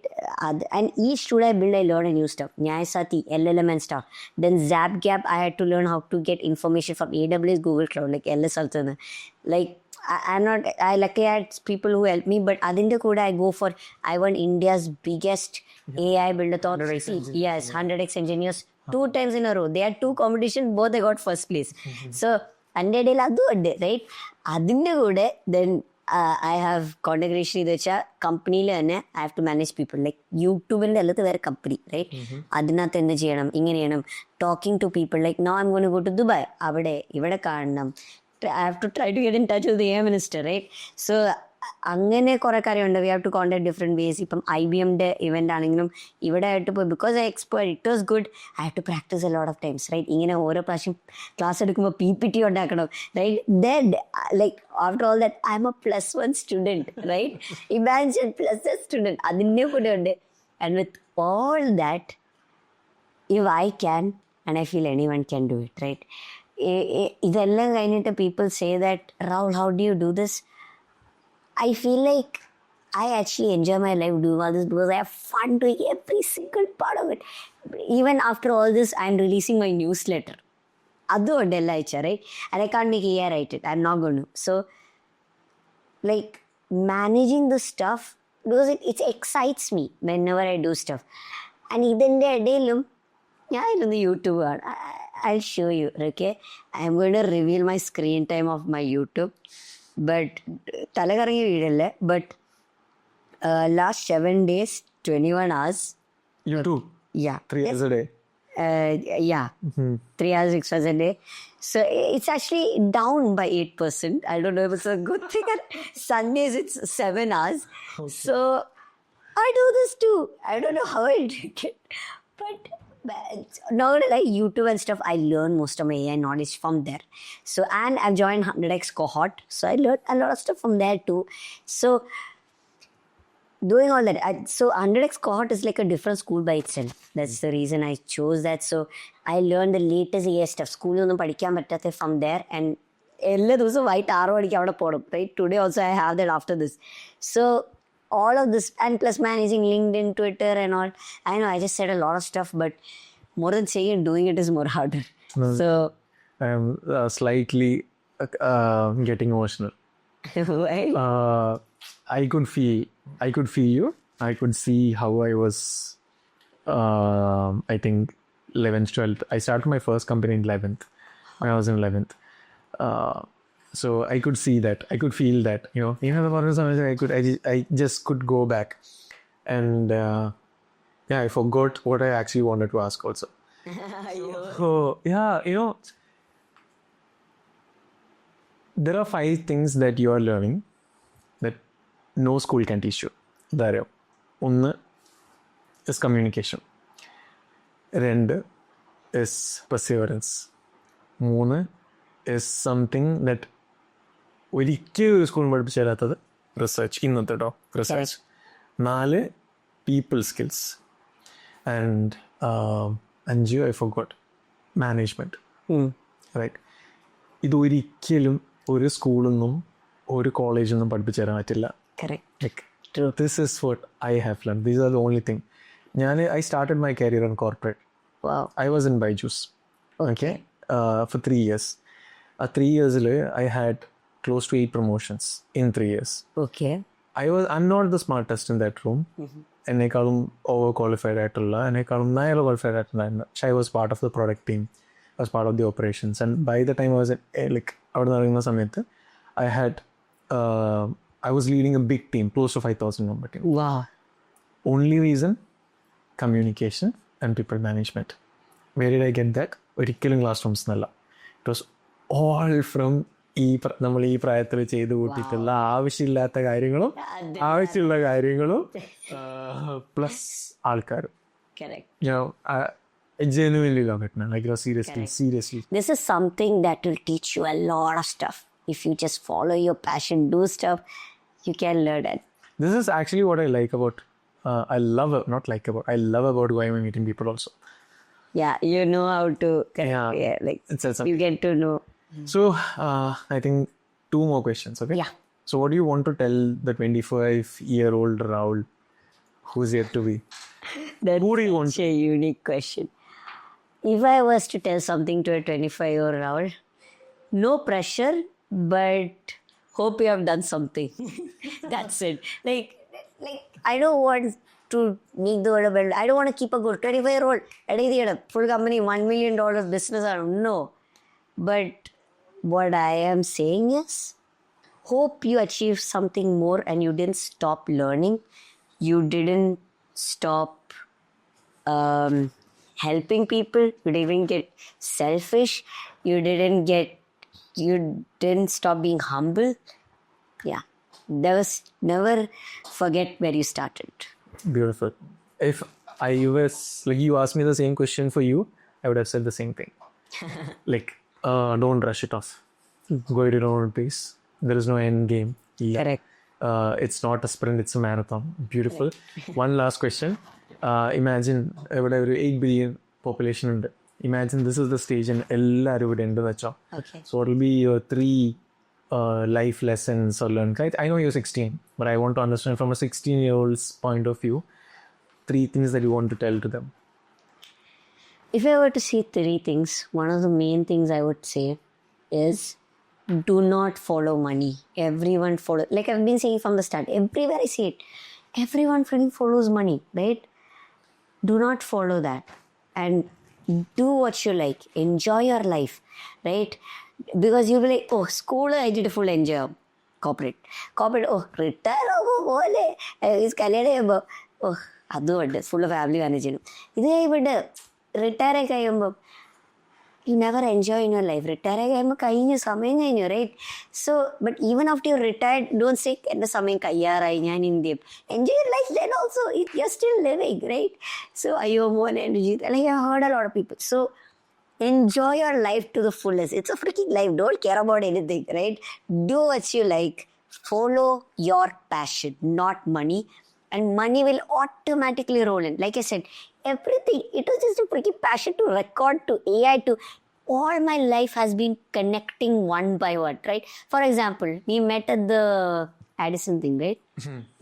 And each tool I build, I learn a new stuff. Nyayasati, LLM and stuff. Then ZapGap, I had to learn how to get information from AWS, Google Cloud, like LS also. Like I luckily had people who helped me, but adinte kuda I go for, I want India's biggest AI builder thought. 100x engineers 2 times in a row. They had 2 competitions, both I got first place. So 100 day adu adde, right? Adinte kuda then I have content creation idu vecha company le I have to manage people, like YouTube inde allathu vera company, right? Adinathu enna cheyanam, ingane cheyanam, talking to people, like now I'm going to go to Dubai, avade ivade kaanam, I have to try to get in touch with the AI minister, right? So അങ്ങനെ കുറെ കാര്യമുണ്ട്. We have to contact different ways. ഇപ്പം IBMന്റെ event ആണെങ്കിലും ഇവിടെ ആയിട്ട് പോയി, because I expert, it was good. I have to practise a lot of times, right? ഇങ്ങനെ ഓരോ പ്രാവശ്യം ക്ലാസ് എടുക്കുമ്പോൾ PPT ഉണ്ടാക്കണം, right? Then like after all that I am a +1 student, right? Imagine +1 student, അതിൻ്റെ കൂടെ ഉണ്ട്. And with all that, if I can, and I feel anyone can do it, right? ഇതെല്ലാം കഴിഞ്ഞിട്ട് people say that, Raul, how do you do this? I feel like I actually enjoy my life doing all this because I have fun doing every single part of it. Even after all this, I'm releasing my newsletter. Adu odella icha, right? And I can't make AI write it. I'm not going to. So, like, managing the stuff, because it excites me whenever I do stuff. And idinte edilum ഞാനൊന്ന് YouTube ആണ്. I'll show you, okay? I'm going to reveal my screen time of my YouTube. But തലകറങ്ങി വീഴല്ലേ. But last 7 days, 21 hours. YouTube? Yeah. 3 hours a day? Yeah. 3 hours, 6 hours a day. So it's actually down by 8%. I don't know if it's a good thing. Sundays, it's 7 hours. Okay. So I do this too. I don't know how I did it. But not like YouTube and stuff, I learn most of my AI knowledge from there. So, and I've joined 100x cohort, so I learned a lot of stuff from there too. So doing all that, so 100x cohort is like a different school by itself. That's the reason I chose that. So I learned the latest AI stuff. School ഒന്നും പഠിക്കാൻ പറ്റാത്ത from there, and എല്ലാ ദിവസവും വൈകിട്ട് 6 മണിക്ക് അവിടെ പോകണം, right? Today also I have that after this. So all of this, and plus managing LinkedIn, Twitter and all. I know I just said a lot of stuff, but more than saying it, doing it is more harder. No, so I am slightly getting emotional. Why? I could feel you. I could see how I was, I think 11th, 12th. I started my first company in 11th, when I was in 11th. So I could see that. I could feel that, you know, even I just could go back. And yeah, I forgot what I actually wanted to ask also. So yeah, you know, there are 5 things that you are learning that no school can teach you. One is communication. 2 is perseverance. 3 is something that ഒരിക്കലും ഒരു സ്കൂളിൽ പഠിപ്പിച്ചു തരാത്തത് research. ഇന്നത്തെ research. 4 people skills. And 5 I forgot, management. Right? ഇതൊരിക്കലും ഒരു സ്കൂളിൽ നിന്നും ഒരു കോളേജിൽ നിന്നും പഠിപ്പിച്ചു തരാൻ പറ്റില്ല. Correct. Like, this is what I have learned. These are the only thing. I started my career in corporate. Wow. I was in Byju's. Okay. For 3 years. 3 years I had close to 8 promotions in 3 years. Okay. I'm not the smartest in that room. എന്നെക്കാളും over qualified ആയിട്ടുള്ള എന്നെക്കാളും നല്ല qualified ആയിട്ടുണ്ടായിരുന്നു. പക്ഷേ I was part of the product team. I was part of the operations. And by the time I was അവിടെ നിന്ന് ഇറങ്ങുന്ന സമയത്ത് I was leading a big team, close to 5,000 member team. Wow. Only reason, communication and people management. Where did I get that? ഒരിക്കലും class rooms എന്നല്ല. It was all from നമ്മൾ ഈ പ്രായത്തിൽ ചെയ്ത് കൂട്ടിയിട്ടുള്ള ആവശ്യമില്ലാത്ത കാര്യങ്ങളും ആവശ്യമുള്ള കാര്യങ്ങളും പ്ലസ് ആൾക്കാരും. Genuinely love it, man. Like, seriously. This is something that will teach you a lot of stuff. If you just follow your passion, do stuff, you can learn it. This is actually what I like about, I love about going and meeting people also. Yeah, you know how to connect. Yeah, like you get to know. So, I think 2 more questions, okay? Yeah. So, what do you want to tell the 25-year-old Raul who's yet to be? That's Who do you want? such a unique question. If I was to tell something to a 25-year-old Raul, no pressure, but hope you have done something. That's it. Like I don't want to make the world better. I don't want to keep a good 25-year-old. Full company, $1 million business. No. But what I am saying is, hope you achieve something more and you didn't stop learning. You didn't stop helping people. You didn't get selfish. You didn't stop being humble. Yeah. There was never forget where you started. Beautiful. If I was, you asked me the same question for you, I would have said the same thing. Don't rush it off. Go at your own pace. There is no end game. Yeah. Correct. It's not a sprint, it's a marathon. Beautiful. One last question. Imagine whatever 8 billion population. Imagine this is the stage and everyone would end the job. Okay. So what will be your 3 life lessons or learn? I know you're 16, but I want to understand from a 16-year-old's point of view, 3 things that you want to tell to them. If I were to say 3 things, one of the main things I would say is, do not follow money. Everyone follow. Like I've been saying from the start, everywhere I see it, everyone freaking follows money, right? Do not follow that. And do what you like. Enjoy your life, right? Because you'll be like, oh, school, I did a full enjoy. Corporate, oh, retire, is oh, that's full of family management. Retire, you never enjoy in your life. Retire, right? So, but even after you're retired, don't say, enjoy your life then also. You're still living, right? So, I have more energy. Like, I've heard a lot of people. So, enjoy your life to the fullest. It's a freaking life. Don't care about anything, right? Do what you like. Follow your passion, not money. And money will automatically roll in. Like I said, everything. It was just a freaking passion to record, to AI, to all my life has been connecting one by one, right? For example, we met at the Addison thing, right?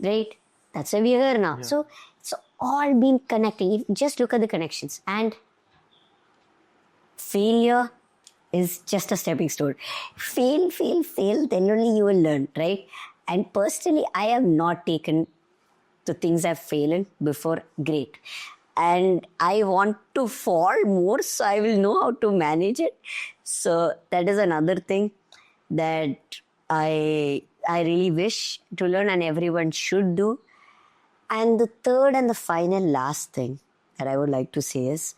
Right? That's why we are here now. Yeah. So, it's all been connecting. Just look at the connections. And failure is just a stepping stone. Fail, then only you will learn, right? And personally, I have not taken the things I've failed in before great. And I want to fall more, so I will know how to manage it. So that is another thing that I really wish to learn and everyone should do. And the third and the final last thing that I would like to say is,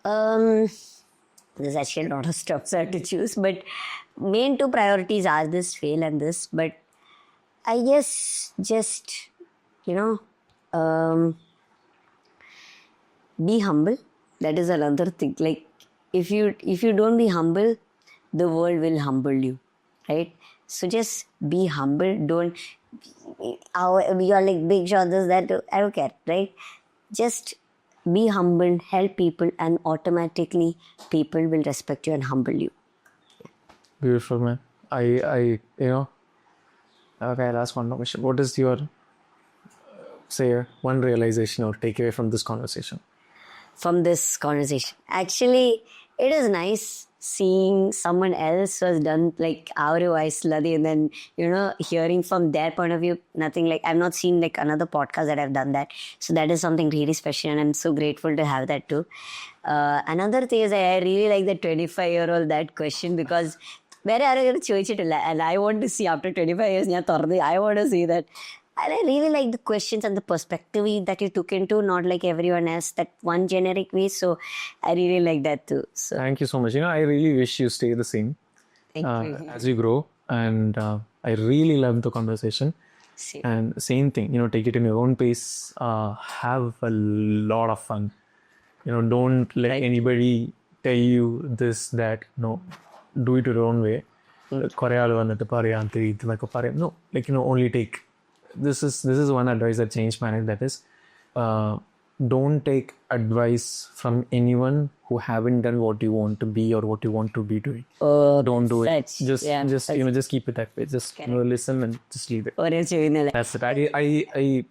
there's actually a lot of stuff I have to choose, but main 2 priorities are this, fail and this. But I guess just, be humble. That is another thing. Like, if you don't be humble, the world will humble you, right? So just be humble. Don't, you are like big shoulders, that I don't care, right? Just be humble, help people, and automatically people will respect you and humble you. Beautiful, man. I okay, I'll ask one more question. What is your, say, one realization or takeaway from this conversation? From this conversation. Actually, it is nice seeing someone else who has done like our vaysladi and then, hearing from their point of view. Nothing like, I've not seen like another podcast that have done that. So that is something really special and I'm so grateful to have that too. Another thing is I really like the 25-year-old that question because where are you going to and I want to see after 25 years, I want to see that. And I really like the questions and the perspective that you took into, not like everyone else, that one generic way. So I really like that too. So Thank you so much. I really wish you stay the same thank you. as you grow. And I really love the conversation. See. And same thing, take it in your own pace. Have a lot of fun. Don't let anybody tell you this, that. No, do it your own way. No, only take. This is one advice that changed my life. That is, don't take advice from anyone who haven't done what you want to be or what you want to be doing. Don't do it. Just keep it that way. Just listen and just leave it. That's it. I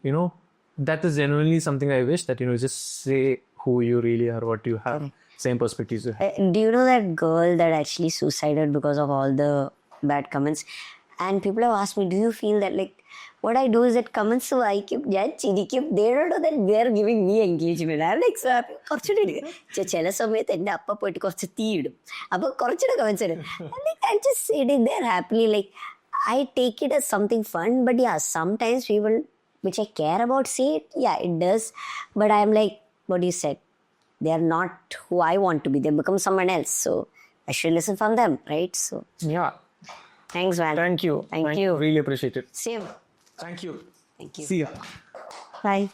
that is genuinely something I wish that just say who you really are, what you have, same perspectives you have. Do you know that girl that actually suicided because of all the bad comments? And people have asked me, do you feel that like what I do is that comments so I keep they don't know that they're giving me engagement. I'm like, so happy. ചില സമയത്ത് എൻ്റെ അപ്പ പോയിട്ട് കുറച്ച് തീയിടും അപ്പൊ കുറച്ചുകൂടെ comments ഇടും I just sitting there happily like I take it as something fun, but yeah, sometimes people which I care about say it, yeah, it does, but I'm like what you said, they are not who I want to be, they become someone else, so I should listen from them, right? So Yeah. thanks, man. Thank you. Thank you. Really appreciate it. Same. Thank you. Thank you. See ya. Bye.